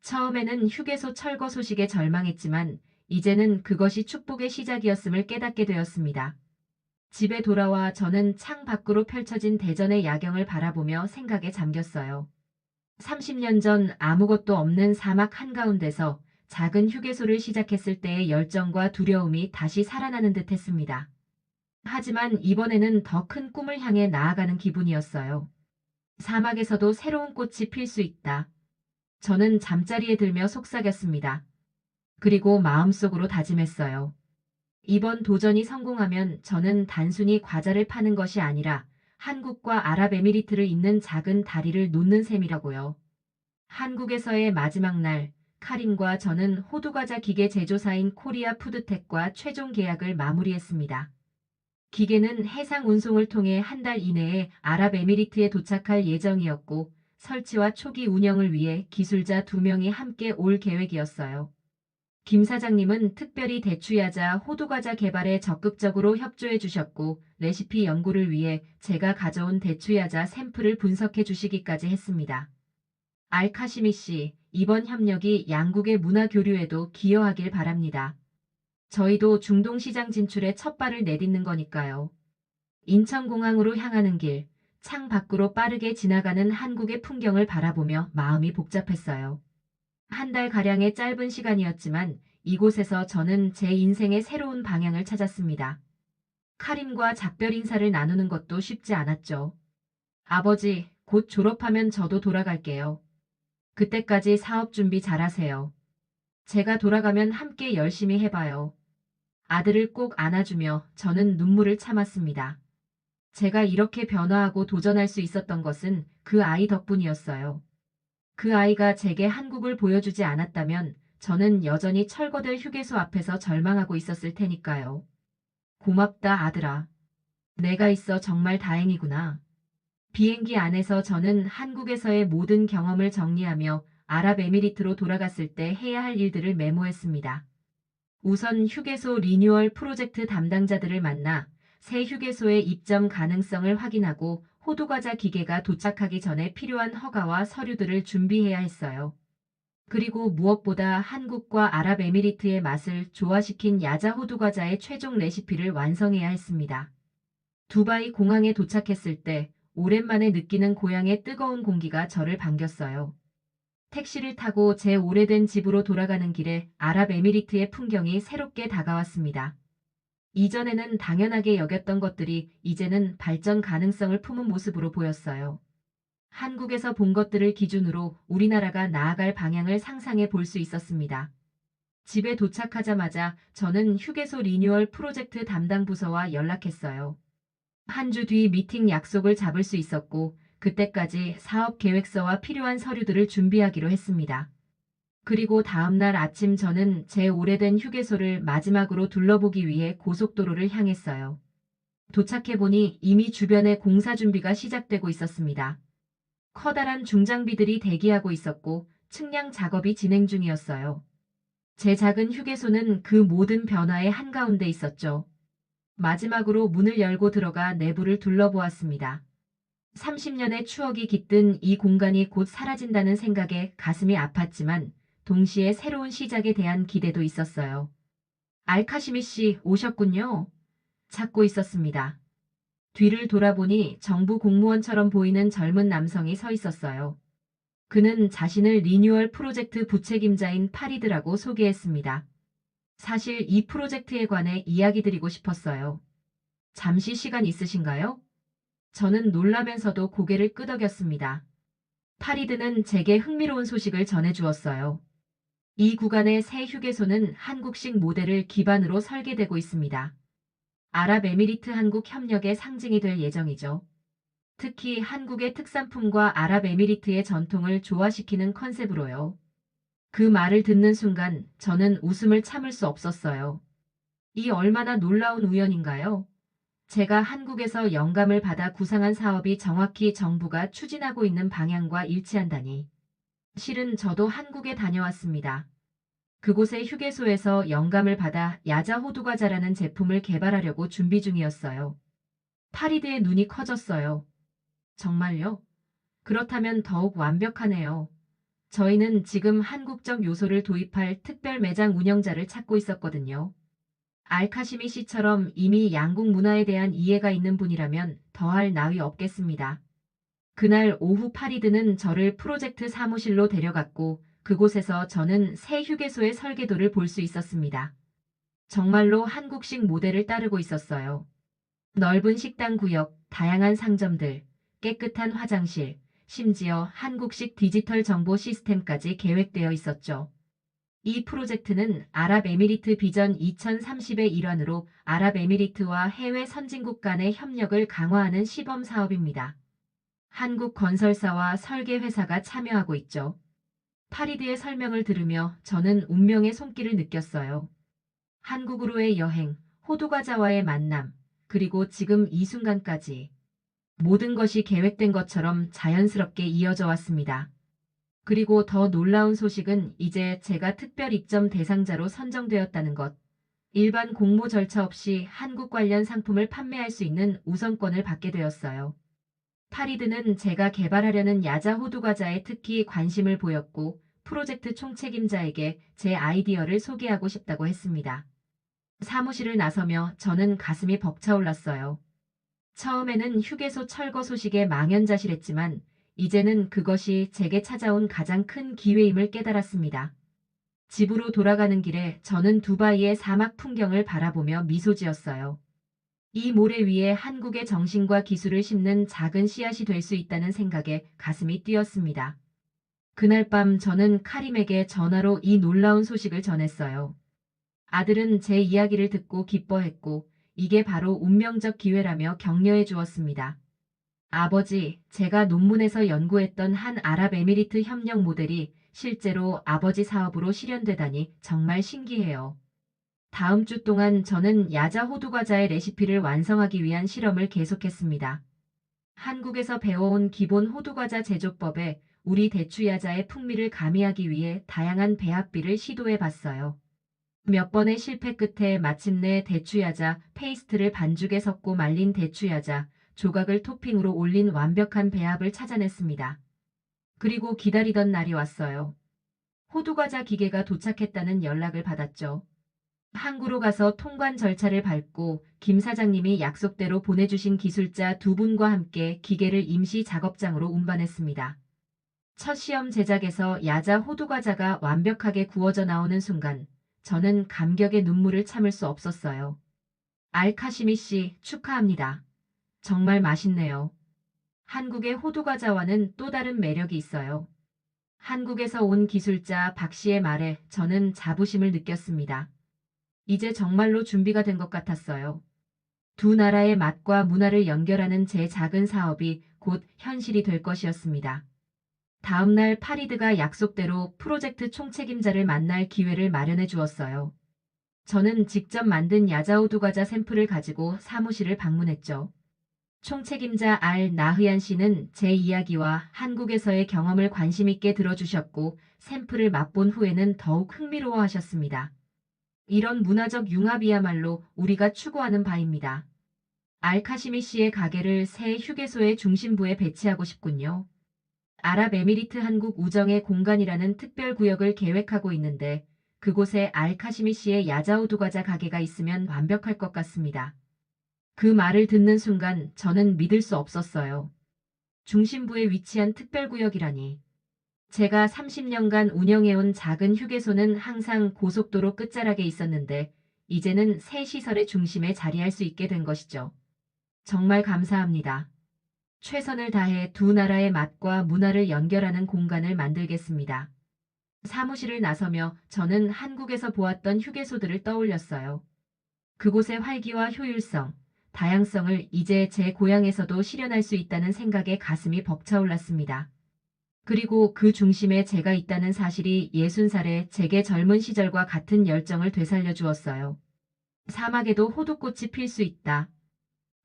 처음에는 휴게소 철거 소식에 절망했지만 이제는 그것이 축복의 시작이었음을 깨닫게 되었습니다. 집에 돌아와 저는 창 밖으로 펼쳐진 대전의 야경을 바라보며 생각에 잠겼어요. 30년 전 아무것도 없는 사막 한가운데서 작은 휴게소를 시작했을 때의 열정과 두려움이 다시 살아나는 듯 했습니다. 하지만 이번에는 더 큰 꿈을 향해 나아가는 기분이었어요. 사막에서도 새로운 꽃이 필 수 있다. 저는 잠자리에 들며 속삭였습니다. 그리고 마음속으로 다짐했어요. 이번 도전이 성공하면 저는 단순히 과자를 파는 것이 아니라 한국과 아랍에미리트를 잇는 작은 다리를 놓는 셈이라고요. 한국에서의 마지막 날, 카림과 저는 호두과자 기계 제조사인 코리아 푸드텍과 최종 계약을 마무리했습니다. 기계는 해상 운송을 통해 한 달 이내에 아랍에미리트에 도착할 예정이었고, 설치와 초기 운영을 위해 기술자 2명이 함께 올 계획이었어요. 김 사장님은 특별히 대추야자 호두과자 개발에 적극적으로 협조해 주셨고, 레시피 연구를 위해 제가 가져온 대추야자 샘플을 분석해 주시기까지 했습니다. 알카시미 씨, 이번 협력이 양국의 문화 교류에도 기여하길 바랍니다. 저희도 중동 시장 진출에 첫 발을 내딛는 거니까요. 인천공항으로 향하는 길, 창 밖으로 빠르게 지나가는 한국의 풍경을 바라보며 마음이 복잡했어요. 한 달가량의 짧은 시간이었지만 이곳에서 저는 제 인생의 새로운 방향을 찾았습니다. 카림과 작별 인사를 나누는 것도 쉽지 않았죠. 아버지, 곧 졸업하면 저도 돌아갈게요. 그때까지 사업 준비 잘하세요. 제가 돌아가면 함께 열심히 해봐요. 아들을 꼭 안아주며 저는 눈물을 참았습니다. 제가 이렇게 변화하고 도전할 수 있었던 것은 그 아이 덕분이었어요. 그 아이가 제게 한국을 보여주지 않았다면 저는 여전히 철거될 휴게소 앞에서 절망하고 있었을 테니까요. 고맙다, 아들아. 내가 있어 정말 다행이구나. 비행기 안에서 저는 한국에서의 모든 경험을 정리하며 아랍에미리트로 돌아갔을 때 해야 할 일들을 메모했습니다. 우선 휴게소 리뉴얼 프로젝트 담당자들을 만나 새 휴게소의 입점 가능성을 확인하고 호두과자 기계가 도착하기 전에 필요한 허가와 서류들을 준비해야 했어요. 그리고 무엇보다 한국과 아랍에미리트의 맛을 조화시킨 야자 호두과자의 최종 레시피를 완성해야 했습니다. 두바이 공항에 도착했을 때 오랜만에 느끼는 고향의 뜨거운 공기가 저를 반겼어요. 택시를 타고 제 오래된 집으로 돌아가는 길에 아랍에미리트의 풍경이 새롭게 다가왔습니다. 이전에는 당연하게 여겼던 것들이 이제는 발전 가능성을 품은 모습으로 보였어요. 한국에서 본 것들을 기준으로 우리나라가 나아갈 방향을 상상해 볼 수 있었습니다. 집에 도착하자마자 저는 휴게소 리뉴얼 프로젝트 담당 부서와 연락했어요. 한 주 뒤 미팅 약속을 잡을 수 있었고, 그때까지 사업 계획서와 필요한 서류들을 준비하기로 했습니다. 그리고 다음 날 아침 저는 제 오래된 휴게소를 마지막으로 둘러보기 위해 고속도로를 향했어요. 도착해보니 이미 주변에 공사 준비가 시작되고 있었습니다. 커다란 중장비들이 대기하고 있었고 측량 작업이 진행 중이었어요. 제 작은 휴게소는 그 모든 변화의 한가운데 있었죠. 마지막으로 문을 열고 들어가 내부를 둘러보았습니다. 30년의 추억이 깃든 이 공간이 곧 사라진다는 생각에 가슴이 아팠지만 동시에 새로운 시작에 대한 기대도 있었어요. 알카시미 씨 오셨군요. 찾고 있었습니다. 뒤를 돌아보니 정부 공무원처럼 보이는 젊은 남성이 서 있었어요. 그는 자신을 리뉴얼 프로젝트 부책임자인 파리드라고 소개했습니다. 사실 이 프로젝트에 관해 이야기 드리고 싶었어요. 잠시 시간 있으신가요? 저는 놀라면서도 고개를 끄덕였습니다. 파리드는 제게 흥미로운 소식을 전해주었어요. 이 구간의 새 휴게소는 한국식 모델을 기반으로 설계되고 있습니다. 아랍에미리트 한국 협력의 상징이 될 예정이죠. 특히 한국의 특산품과 아랍에미리트의 전통을 조화시키는 컨셉으로요. 그 말을 듣는 순간 저는 웃음을 참을 수 없었어요. 이 얼마나 놀라운 우연인가요? 제가 한국에서 영감을 받아 구상한 사업이 정확히 정부가 추진하고 있는 방향과 일치한다니. 실은 저도 한국에 다녀왔습니다. 그곳의 휴게소에서 영감을 받아 야자 호두과자라는 제품을 개발하려고 준비 중이었어요. 파리드의 눈이 커졌어요. 정말요? 그렇다면 더욱 완벽하네요. 저희는 지금 한국적 요소를 도입할 특별 매장 운영자를 찾고 있었거든요. 알카시미 씨처럼 이미 양국 문화에 대한 이해가 있는 분이라면 더할 나위 없겠습니다. 그날 오후 파리드는 저를 프로젝트 사무실로 데려갔고 그곳에서 저는 새 휴게소의 설계도를 볼 수 있었습니다. 정말로 한국식 모델을 따르고 있었어요. 넓은 식당 구역, 다양한 상점들, 깨끗한 화장실, 심지어 한국식 디지털 정보 시스템까지 계획되어 있었죠. 이 프로젝트는 아랍에미리트 비전 2030의 일환으로 아랍에미리트와 해외 선진국 간의 협력을 강화하는 시범 사업입니다. 한국 건설사와 설계 회사가 참여하고 있죠. 파리드의 설명을 들으며 저는 운명의 손길을 느꼈어요. 한국으로의 여행, 호두과자와의 만남, 그리고 지금 이 순간까지 모든 것이 계획된 것처럼 자연스럽게 이어져 왔습니다. 그리고 더 놀라운 소식은 이제 제가 특별 입점 대상자로 선정되었다는 것. 일반 공모 절차 없이 한국 관련 상품을 판매할 수 있는 우선권을 받게 되었어요. 파리드는 제가 개발하려는 야자 호두과자에 특히 관심을 보였고 프로젝트 총책임자에게 제 아이디어를 소개하고 싶다고 했습니다. 사무실을 나서며 저는 가슴이 벅차올랐어요. 처음에는 휴게소 철거 소식에 망연자실했지만 이제는 그것이 제게 찾아온 가장 큰 기회임을 깨달았습니다. 집으로 돌아가는 길에 저는 두바이의 사막 풍경을 바라보며 미소 지었어요. 이 모래 위에 한국의 정신과 기술을 심는 작은 씨앗이 될 수 있다는 생각에 가슴이 뛰었습니다. 그날 밤 저는 카림에게 전화로 이 놀라운 소식을 전했어요. 아들은 제 이야기를 듣고 기뻐했고 이게 바로 운명적 기회라며 격려해 주었습니다. 아버지, 제가 논문에서 연구했던 한 아랍에미리트 협력 모델이 실제로 아버지 사업으로 실현되다니 정말 신기해요. 다음 주 동안 저는 야자 호두과자의 레시피를 완성하기 위한 실험을 계속했습니다. 한국에서 배워온 기본 호두과자 제조법에 우리 대추야자의 풍미를 가미하기 위해 다양한 배합비를 시도해 봤어요. 몇 번의 실패 끝에 마침내 대추야자 페이스트를 반죽에 섞고 말린 대추야자 조각을 토핑으로 올린 완벽한 배합을 찾아냈습니다. 그리고 기다리던 날이 왔어요. 호두과자 기계가 도착했다는 연락을 받았죠. 항구로 가서 통관 절차를 밟고 김 사장님이 약속대로 보내주신 기술자 두 분과 함께 기계를 임시 작업장으로 운반했습니다. 첫 시험 제작에서 야자 호두과자가 완벽하게 구워져 나오는 순간 저는 감격의 눈물을 참을 수 없었어요. 알카시미 씨 축하합니다. 정말 맛있네요. 한국의 호두과자와는 또 다른 매력이 있어요. 한국에서 온 기술자 박 씨의 말에 저는 자부심을 느꼈습니다. 이제 정말로 준비가 된 것 같았어요. 두 나라의 맛과 문화를 연결하는 제 작은 사업이 곧 현실이 될 것이었습니다. 다음 날 파리드가 약속대로 프로젝트 총책임자를 만날 기회를 마련해 주었어요. 저는 직접 만든 야자오두 과자 샘플을 가지고 사무실을 방문했죠. 총책임자 알 나흐얀 씨는 제 이야기와 한국에서의 경험을 관심 있게 들어주셨고 샘플을 맛본 후에는 더욱 흥미로워하셨습니다. 이런 문화적 융합이야말로 우리가 추구하는 바입니다. 알카시미 씨의 가게를 새 휴게소의 중심부에 배치하고 싶군요. 아랍에미리트 한국 우정의 공간이라는 특별 구역을 계획하고 있는데 그곳에 알카시미 씨의 야자오두 과자 가게가 있으면 완벽할 것 같습니다. 그 말을 듣는 순간 저는 믿을 수 없었어요. 중심부에 위치한 특별구역이라니. 제가 30년간 운영해온 작은 휴게소는 항상 고속도로 끝자락에 있었는데 이제는 새 시설의 중심에 자리할 수 있게 된 것이죠. 정말 감사합니다. 최선을 다해 두 나라의 맛과 문화를 연결하는 공간을 만들겠습니다. 사무실을 나서며 저는 한국에서 보았던 휴게소들을 떠올렸어요. 그곳의 활기와 효율성, 다양성을 이제 제 고향에서도 실현할 수 있다는 생각에 가슴이 벅차올랐습니다. 그리고 그 중심에 제가 있다는 사실이 60살의 제게 젊은 시절과 같은 열정을 되살려 주었어요. 사막에도 호두꽃이 필 수 있다.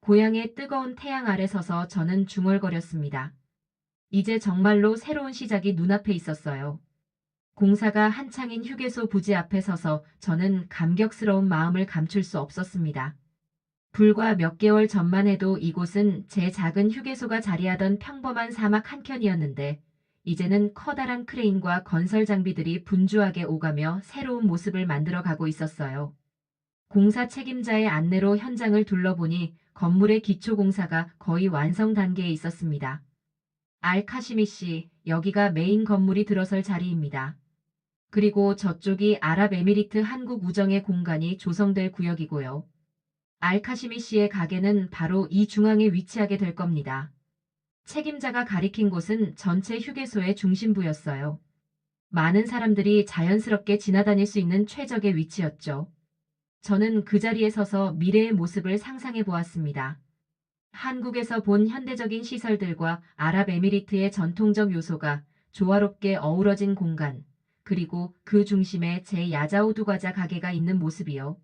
고향의 뜨거운 태양 아래 서서 저는 중얼거렸습니다. 이제 정말로 새로운 시작이 눈앞에 있었어요. 공사가 한창인 휴게소 부지 앞에 서서 저는 감격스러운 마음을 감출 수 없었습니다. 불과 몇 개월 전만 해도 이곳은 제 작은 휴게소가 자리하던 평범한 사막 한켠이었는데 이제는 커다란 크레인과 건설 장비들이 분주하게 오가며 새로운 모습을 만들어 가고 있었어요. 공사 책임자의 안내로 현장을 둘러보니 건물의 기초 공사가 거의 완성 단계에 있었습니다. 알카시미 씨, 여기가 메인 건물이 들어설 자리입니다. 그리고 저쪽이 아랍에미리트 한국 우정의 공간이 조성될 구역이고요. 알카시미 씨의 가게는 바로 이 중앙에 위치하게 될 겁니다. 책임자가 가리킨 곳은 전체 휴게소의 중심부였어요. 많은 사람들이 자연스럽게 지나다닐 수 있는 최적의 위치였죠. 저는 그 자리에 서서 미래의 모습을 상상해 보았습니다. 한국에서 본 현대적인 시설들과 아랍에미리트의 전통적 요소가 조화롭게 어우러진 공간, 그리고 그 중심에 제 야자오두 과자 가게가 있는 모습이요.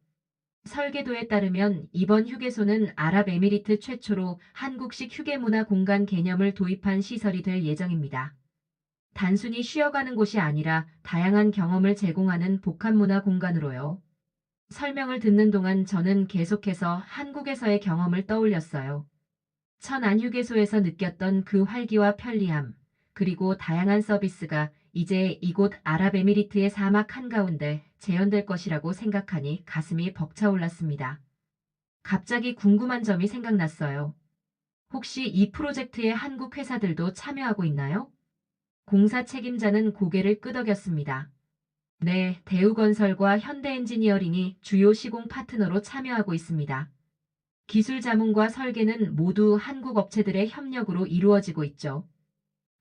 설계도에 따르면 이번 휴게소는 아랍에미리트 최초로 한국식 휴게문화 공간 개념을 도입한 시설이 될 예정입니다. 단순히 쉬어가는 곳이 아니라 다양한 경험을 제공하는 복합문화 공간으로요. 설명을 듣는 동안 저는 계속해서 한국에서의 경험을 떠올렸어요. 천안휴게소에서 느꼈던 그 활기와 편리함, 그리고 다양한 서비스가 이제 이곳 아랍에미리트의 사막 한가운데 재현될 것이라고 생각하니 가슴이 벅차올랐습니다. 갑자기 궁금한 점이 생각났어요. 혹시 이 프로젝트에 한국 회사들도 참여하고 있나요? 공사 책임자는 고개를 끄덕였습니다. 네, 대우건설과 현대엔지니어링이 주요 시공 파트너로 참여하고 있습니다. 기술 자문과 설계는 모두 한국 업체들의 협력으로 이루어지고 있죠.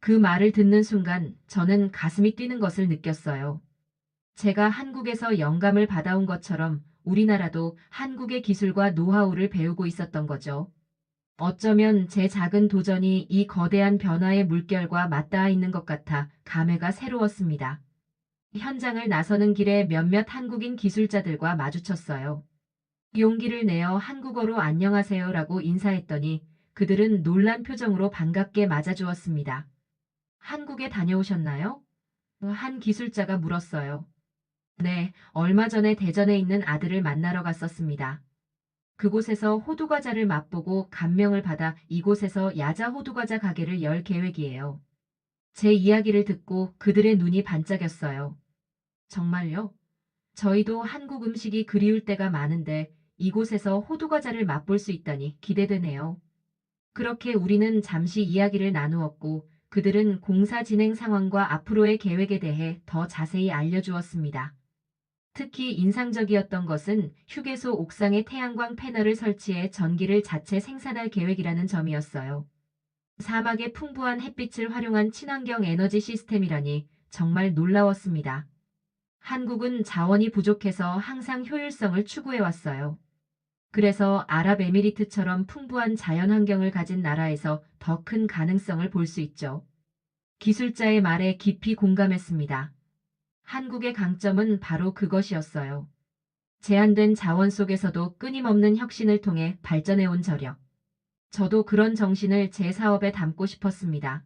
그 말을 듣는 순간 저는 가슴이 뛰는 것을 느꼈어요. 제가 한국에서 영감을 받아온 것처럼 우리나라도 한국의 기술과 노하우를 배우고 있었던 거죠. 어쩌면 제 작은 도전이 이 거대한 변화의 물결과 맞닿아 있는 것 같아 감회가 새로웠습니다. 현장을 나서는 길에 몇몇 한국인 기술자들과 마주쳤어요. 용기를 내어 한국어로 안녕하세요라고 인사했더니 그들은 놀란 표정으로 반갑게 맞아주었습니다. 한국에 다녀오셨나요? 한 기술자가 물었어요. 네, 얼마 전에 대전에 있는 아들을 만나러 갔었습니다. 그곳에서 호두과자를 맛보고 감명을 받아 이곳에서 야자 호두과자 가게를 열 계획이에요. 제 이야기를 듣고 그들의 눈이 반짝였어요. 정말요? 저희도 한국 음식이 그리울 때가 많은데 이곳에서 호두과자를 맛볼 수 있다니 기대되네요. 그렇게 우리는 잠시 이야기를 나누었고 그들은 공사 진행 상황과 앞으로의 계획에 대해 더 자세히 알려주었습니다. 특히 인상적이었던 것은 휴게소 옥상에 태양광 패널을 설치해 전기를 자체 생산할 계획이라는 점이었어요. 사막의 풍부한 햇빛을 활용한 친환경 에너지 시스템이라니 정말 놀라웠습니다. 한국은 자원이 부족해서 항상 효율성을 추구해왔어요. 그래서 아랍에미리트처럼 풍부한 자연 환경을 가진 나라에서 더 큰 가능성을 볼 수 있죠. 기술자의 말에 깊이 공감했습니다. 한국의 강점은 바로 그것이었어요. 제한된 자원 속에서도 끊임없는 혁신을 통해 발전해온 저력. 저도 그런 정신을 제 사업에 담고 싶었습니다.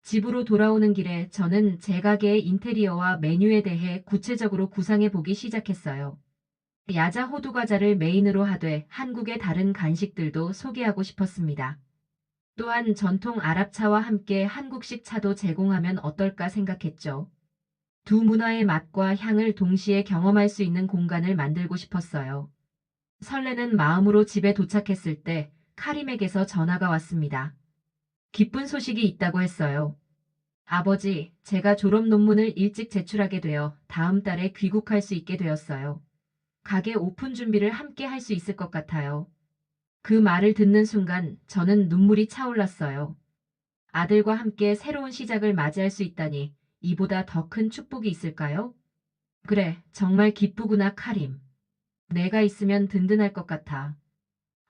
집으로 돌아오는 길에 저는 제 가게의 인테리어와 메뉴에 대해 구체적으로 구상해 보기 시작했어요. 야자 호두과자를 메인으로 하되 한국의 다른 간식들도 소개하고 싶었습니다. 또한 전통 아랍차와 함께 한국식 차도 제공하면 어떨까 생각했죠. 두 문화의 맛과 향을 동시에 경험할 수 있는 공간을 만들고 싶었어요. 설레는 마음으로 집에 도착했을 때 카림에게서 전화가 왔습니다. 기쁜 소식이 있다고 했어요. 아버지, 제가 졸업 논문을 일찍 제출하게 되어 다음 달에 귀국할 수 있게 되었어요. 가게 오픈 준비를 함께 할 수 있을 것 같아요. 그 말을 듣는 순간 저는 눈물이 차올랐어요. 아들과 함께 새로운 시작을 맞이할 수 있다니 이보다 더 큰 축복이 있을까요? 그래, 정말 기쁘구나, 카림. 내가 있으면 든든할 것 같아.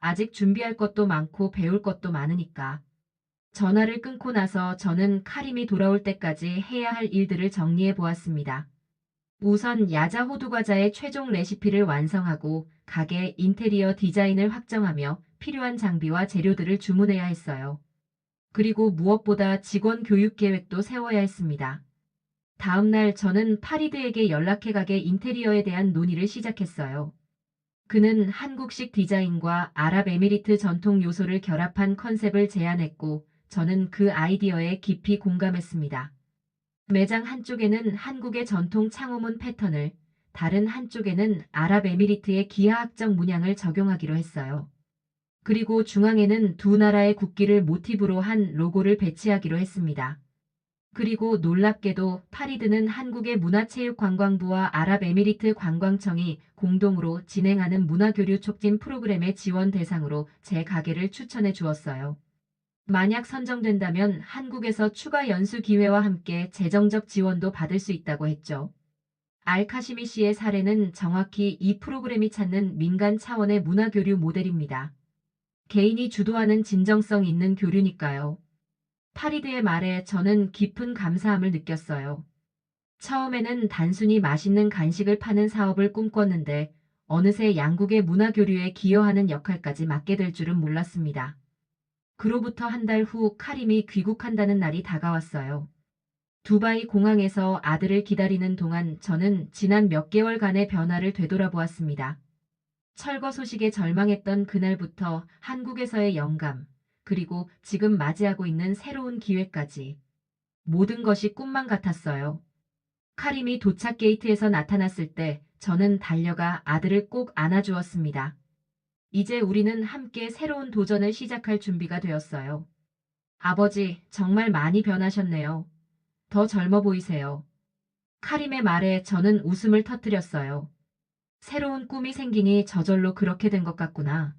아직 준비할 것도 많고 배울 것도 많으니까. 전화를 끊고 나서 저는 카림이 돌아올 때까지 해야 할 일들을 정리해 보았습니다. 우선 야자 호두과자의 최종 레시피를 완성하고 가게 인테리어 디자인을 확정하며 필요한 장비와 재료들을 주문해야 했어요. 그리고 무엇보다 직원 교육 계획도 세워야 했습니다. 다음 날 저는 파리드에게 연락해 가게 인테리어에 대한 논의를 시작했어요. 그는 한국식 디자인과 아랍에미리트 전통 요소를 결합한 컨셉을 제안했고 저는 그 아이디어에 깊이 공감했습니다. 매장 한쪽에는 한국의 전통 창호문 패턴을, 다른 한쪽에는 아랍에미리트의 기하학적 문양을 적용하기로 했어요. 그리고 중앙에는 두 나라의 국기를 모티브로 한 로고를 배치하기로 했습니다. 그리고 놀랍게도 파리드는 한국의 문화체육관광부와 아랍에미리트 관광청이 공동으로 진행하는 문화교류 촉진 프로그램의 지원 대상으로 제 가게를 추천해 주었어요. 만약 선정된다면 한국에서 추가 연수 기회와 함께 재정적 지원도 받을 수 있다고 했죠. 알카시미 씨의 사례는 정확히 이 프로그램이 찾는 민간 차원의 문화교류 모델입니다. 개인이 주도하는 진정성 있는 교류니까요. 파리드의 말에 저는 깊은 감사함을 느꼈어요. 처음에는 단순히 맛있는 간식을 파는 사업을 꿈꿨는데 어느새 양국의 문화교류에 기여하는 역할까지 맡게 될 줄은 몰랐습니다. 그로부터 한 달 후 카림이 귀국한다는 날이 다가왔어요. 두바이 공항에서 아들을 기다리는 동안 저는 지난 몇 개월간의 변화를 되돌아보았습니다. 철거 소식에 절망했던 그날부터 한국에서의 영감, 그리고 지금 맞이하고 있는 새로운 기회까지 모든 것이 꿈만 같았어요. 카림이 도착 게이트에서 나타났을 때 저는 달려가 아들을 꼭 안아주었습니다. 이제 우리는 함께 새로운 도전을 시작할 준비가 되었어요. 아버지, 정말 많이 변하셨네요. 더 젊어 보이세요. 카림의 말에 저는 웃음을 터뜨렸어요. 새로운 꿈이 생기니 저절로 그렇게 된 것 같구나.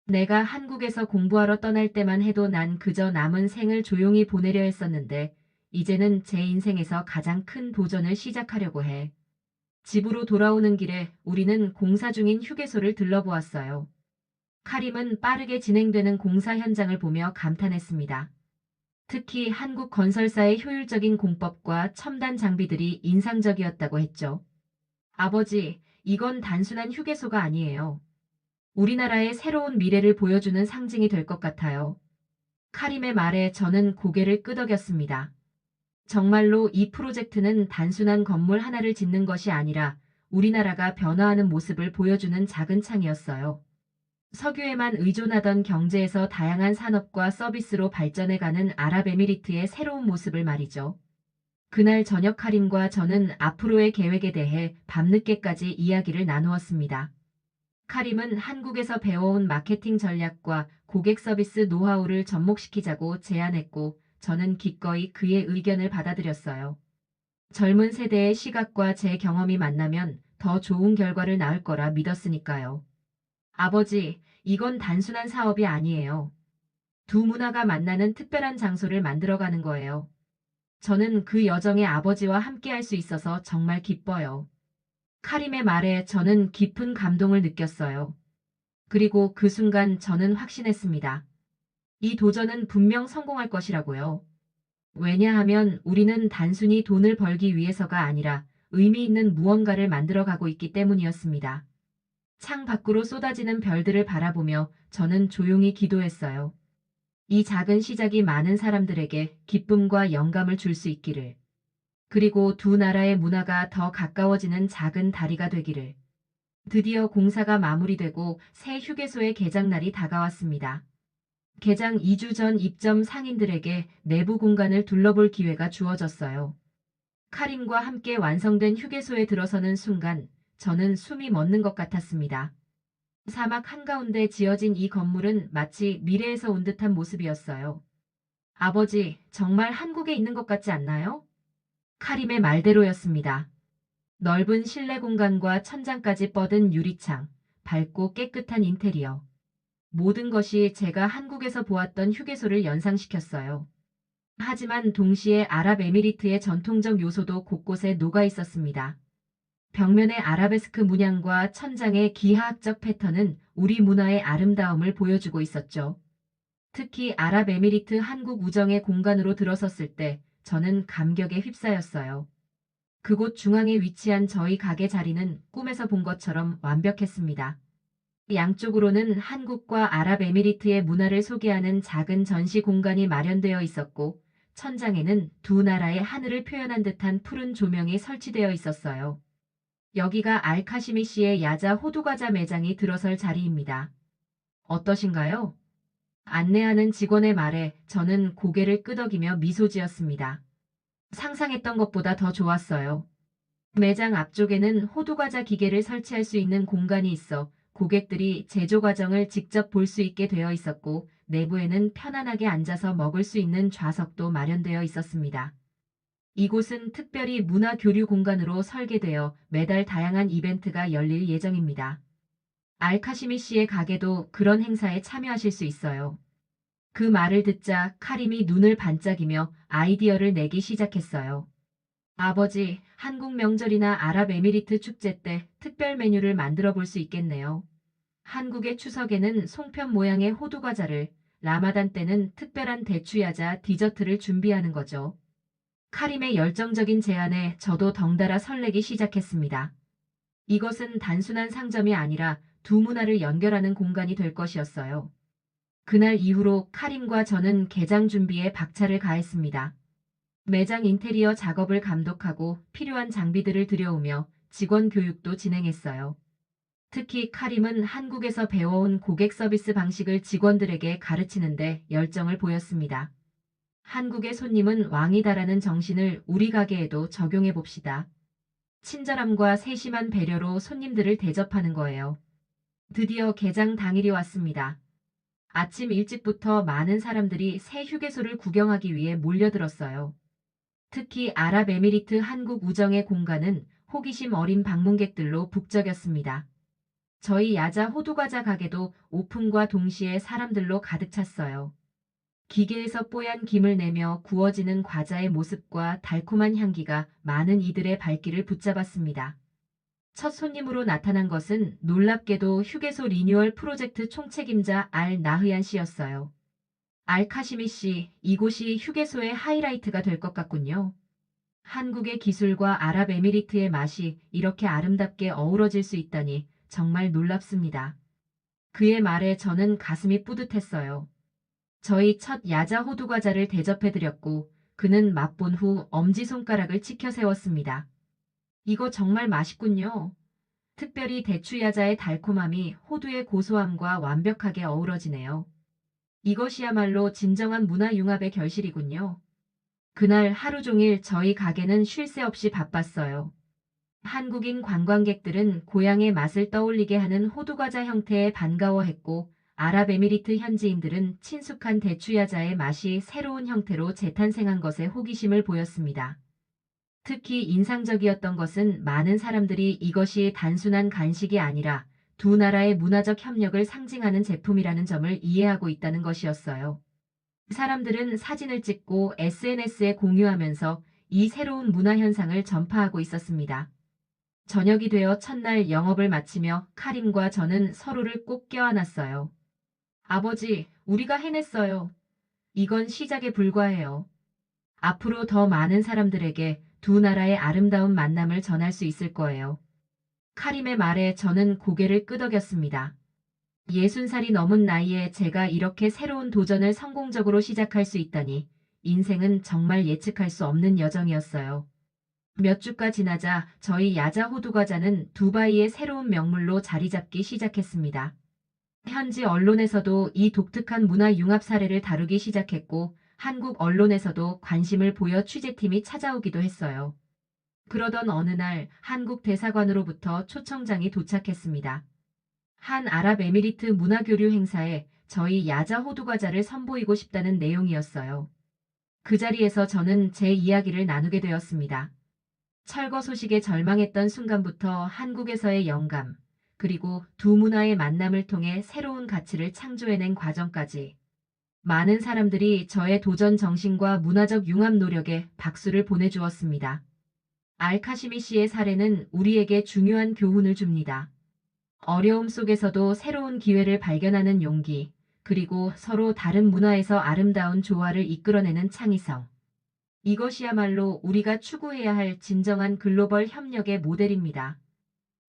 내가 한국에서 공부하러 떠날 때만 해도 난 그저 남은 생을 조용히 보내려 했었는데 이제는 제 인생에서 가장 큰 도전을 시작하려고 해. 집으로 돌아오는 길에 우리는 공사 중인 휴게소를 들러보았어요. 카림은 빠르게 진행되는 공사 현장을 보며 감탄했습니다. 특히 한국 건설사의 효율적인 공법과 첨단 장비들이 인상적이었다고 했죠. 아버지, 이건 단순한 휴게소가 아니에요. 우리나라의 새로운 미래를 보여주는 상징이 될 것 같아요. 카림의 말에 저는 고개를 끄덕였습니다. 정말로 이 프로젝트는 단순한 건물 하나를 짓는 것이 아니라 우리나라가 변화하는 모습을 보여주는 작은 창이었어요. 석유에만 의존하던 경제에서 다양한 산업과 서비스로 발전해가는 아랍에미리트의 새로운 모습을 말이죠. 그날 저녁 카림과 저는 앞으로의 계획에 대해 밤늦게까지 이야기를 나누었습니다. 카림은 한국에서 배워온 마케팅 전략과 고객 서비스 노하우를 접목시키자고 제안했고 저는 기꺼이 그의 의견을 받아들였어요. 젊은 세대의 시각과 제 경험이 만나면 더 좋은 결과를 낳을 거라 믿었으니까요. 아버지, 이건 단순한 사업이 아니에요. 두 문화가 만나는 특별한 장소를 만들어가는 거예요. 저는 그 여정의 아버지와 함께할 수 있어서 정말 기뻐요. 카림의 말에 저는 깊은 감동을 느꼈어요. 그리고 그 순간 저는 확신했습니다. 이 도전은 분명 성공할 것이라고요. 왜냐하면 우리는 단순히 돈을 벌기 위해서가 아니라 의미 있는 무언가를 만들어가고 있기 때문이었습니다. 창 밖으로 쏟아지는 별들을 바라보며 저는 조용히 기도했어요. 이 작은 시작이 많은 사람들에게 기쁨과 영감을 줄 수 있기를. 그리고 두 나라의 문화가 더 가까워지는 작은 다리가 되기를. 드디어 공사가 마무리되고 새 휴게소의 개장날이 다가왔습니다. 개장 2주 전 입점 상인들에게 내부 공간을 둘러볼 기회가 주어졌어요. 카림과 함께 완성된 휴게소에 들어서는 순간 저는 숨이 멎는 것 같았습니다. 사막 한가운데 지어진 이 건물은 마치 미래에서 온 듯한 모습이었어요. 아버지, 정말 한국에 있는 것 같지 않나요? 카림의 말대로였습니다. 넓은 실내 공간과 천장까지 뻗은 유리창, 밝고 깨끗한 인테리어. 모든 것이 제가 한국에서 보았던 휴게소를 연상시켰어요. 하지만 동시에 아랍에미리트의 전통적 요소도 곳곳에 녹아 있었습니다. 벽면의 아라베스크 문양과 천장의 기하학적 패턴은 우리 문화의 아름다움을 보여주고 있었죠. 특히 아랍에미리트 한국 우정의 공간으로 들어섰을 때 저는 감격에 휩싸였어요. 그곳 중앙에 위치한 저희 가게 자리는 꿈에서 본 것처럼 완벽했습니다. 양쪽으로는 한국과 아랍에미리트의 문화를 소개하는 작은 전시 공간이 마련되어 있었고 천장에는 두 나라의 하늘을 표현한 듯한 푸른 조명이 설치되어 있었어요. 여기가 알카시미 씨의 야자 호두과자 매장이 들어설 자리입니다. 어떠신가요? 안내하는 직원의 말에 저는 고개를 끄덕이며 미소 지었습니다. 상상했던 것보다 더 좋았어요. 매장 앞쪽에는 호두과자 기계를 설치할 수 있는 공간이 있어 고객들이 제조 과정을 직접 볼 수 있게 되어 있었고, 내부에는 편안하게 앉아서 먹을 수 있는 좌석도 마련되어 있었습니다. 이곳은 특별히 문화 교류 공간으로 설계되어 매달 다양한 이벤트가 열릴 예정입니다. 알카시미 씨의 가게도 그런 행사에 참여하실 수 있어요. 그 말을 듣자 카림이 눈을 반짝이며 아이디어를 내기 시작했어요. 아버지, 한국 명절이나 아랍에미리트 축제 때 특별 메뉴를 만들어 볼 수 있겠네요. 한국의 추석에는 송편 모양의 호두과자를, 라마단 때는 특별한 대추야자 디저트를 준비하는 거죠. 카림의 열정적인 제안에 저도 덩달아 설레기 시작했습니다. 이것은 단순한 상점이 아니라 두 문화를 연결하는 공간이 될 것이었어요. 그날 이후로 카림과 저는 개장 준비에 박차를 가했습니다. 매장 인테리어 작업을 감독하고 필요한 장비들을 들여오며 직원 교육도 진행했어요. 특히 카림은 한국에서 배워온 고객 서비스 방식을 직원들에게 가르치는데 열정을 보였습니다. 한국의 손님은 왕이다라는 정신을 우리 가게에도 적용해 봅시다. 친절함과 세심한 배려로 손님들을 대접하는 거예요. 드디어 개장 당일이 왔습니다. 아침 일찍부터 많은 사람들이 새 휴게소를 구경하기 위해 몰려들었어요. 특히 아랍에미리트 한국 우정의 공간은 호기심 어린 방문객들로 북적였습니다. 저희 야자 호두과자 가게도 오픈과 동시에 사람들로 가득 찼어요. 기계에서 뽀얀 김을 내며 구워지는 과자의 모습과 달콤한 향기가 많은 이들의 발길을 붙잡았습니다. 첫 손님으로 나타난 것은 놀랍게도 휴게소 리뉴얼 프로젝트 총책임자 알 나흐얀 씨였어요. 알 카시미 씨, 이곳이 휴게소의 하이라이트가 될 것 같군요. 한국의 기술과 아랍에미리트의 맛이 이렇게 아름답게 어우러질 수 있다니 정말 놀랍습니다. 그의 말에 저는 가슴이 뿌듯했어요. 저희 첫 야자 호두과자를 대접해드렸고, 그는 맛본 후 엄지손가락을 치켜 세웠습니다. 이거 정말 맛있군요. 특별히 대추야자의 달콤함이 호두의 고소함과 완벽하게 어우러지네요. 이것이야말로 진정한 문화융합의 결실이군요. 그날 하루 종일 저희 가게는 쉴 새 없이 바빴어요. 한국인 관광객들은 고향의 맛을 떠올리게 하는 호두과자 형태에 반가워했고, 아랍에미리트 현지인들은 친숙한 대추야자의 맛이 새로운 형태로 재탄생한 것에 호기심을 보였습니다. 특히 인상적이었던 것은 많은 사람들이 이것이 단순한 간식이 아니라 두 나라의 문화적 협력을 상징하는 제품이라는 점을 이해하고 있다는 것이었어요. 사람들은 사진을 찍고 SNS에 공유하면서 이 새로운 문화 현상을 전파하고 있었습니다. 저녁이 되어 첫날 영업을 마치며 카림과 저는 서로를 꼭 껴안았어요. 아버지, 우리가 해냈어요. 이건 시작에 불과해요. 앞으로 더 많은 사람들에게 두 나라의 아름다운 만남을 전할 수 있을 거예요. 카림의 말에 저는 고개를 끄덕였습니다. 60살이 넘은 나이에 제가 이렇게 새로운 도전을 성공적으로 시작할 수 있다니, 인생은 정말 예측할 수 없는 여정이었어요. 몇 주가 지나자 저희 야자 호두과자는 두바이의 새로운 명물로 자리 잡기 시작했습니다. 현지 언론에서도 이 독특한 문화 융합 사례를 다루기 시작했고, 한국 언론에서도 관심을 보여 취재팀이 찾아오기도 했어요. 그러던 어느 날 한국 대사관으로부터 초청장이 도착했습니다. 한 아랍에미리트 문화교류 행사에 저희 야자 호두과자를 선보이고 싶다는 내용이었어요. 그 자리에서 저는 제 이야기를 나누게 되었습니다. 철거 소식에 절망했던 순간부터 한국에서의 영감, 그리고 두 문화의 만남을 통해 새로운 가치를 창조해낸 과정까지, 많은 사람들이 저의 도전 정신과 문화적 융합 노력에 박수를 보내주었습니다. 알카시미 씨의 사례는 우리에게 중요한 교훈을 줍니다. 어려움 속에서도 새로운 기회를 발견하는 용기, 그리고 서로 다른 문화에서 아름다운 조화를 이끌어내는 창의성. 이것이야말로 우리가 추구해야 할 진정한 글로벌 협력의 모델입니다.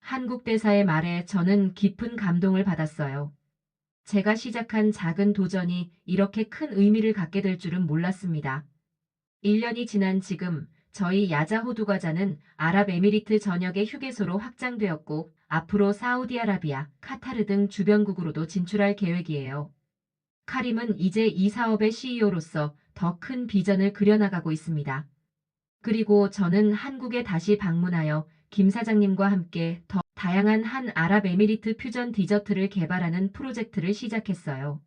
한국 대사의 말에 저는 깊은 감동을 받았어요. 제가 시작한 작은 도전이 이렇게 큰 의미를 갖게 될 줄은 몰랐습니다. 1년이 지난 지금 저희 야자 호두과자는 아랍에미리트 전역의 휴게소로 확장되었고, 앞으로 사우디아라비아, 카타르 등 주변국으로도 진출할 계획이에요. 카림은 이제 이 사업의 CEO로서 더 큰 비전을 그려나가고 있습니다. 그리고 저는 한국에 다시 방문하여 김 사장님과 함께 더 다양한 한 아랍에미리트 퓨전 디저트를 개발하는 프로젝트를 시작했어요.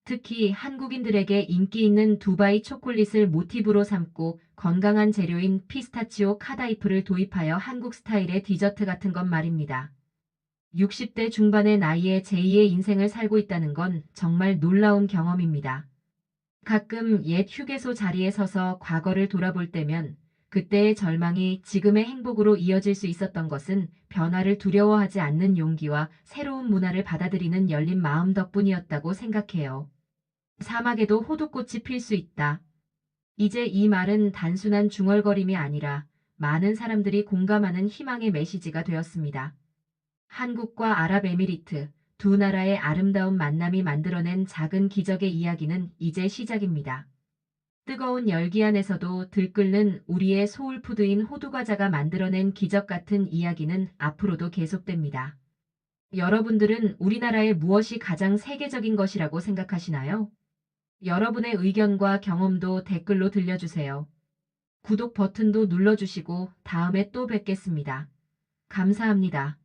특히 한국인들에게 인기 있는 두바이 초콜릿을 모티브로 삼고 건강한 재료인 피스타치오 카다이프를 도입하여 한국 스타일의 디저트 같은 것 말입니다. 60대 중반의 나이에 제2의 인생을 살고 있다는 건 정말 놀라운 경험입니다. 가끔 옛 휴게소 자리에 서서 과거를 돌아볼 때면 그때의 절망이 지금의 행복으로 이어질 수 있었던 것은 변화를 두려워하지 않는 용기와 새로운 문화를 받아들이는 열린 마음 덕분이었다고 생각해요. 사막에도 호두꽃이 필 수 있다. 이제 이 말은 단순한 중얼거림이 아니라 많은 사람들이 공감하는 희망의 메시지가 되었습니다. 한국과 아랍에미리트, 두 나라의 아름다운 만남이 만들어낸 작은 기적의 이야기는 이제 시작입니다. 뜨거운 열기 안에서도 들끓는 우리의 소울푸드인 호두과자가 만들어낸 기적 같은 이야기는 앞으로도 계속됩니다. 여러분들은 우리나라의 무엇이 가장 세계적인 것이라고 생각하시나요? 여러분의 의견과 경험도 댓글로 들려주세요. 구독 버튼도 눌러주시고 다음에 또 뵙겠습니다. 감사합니다.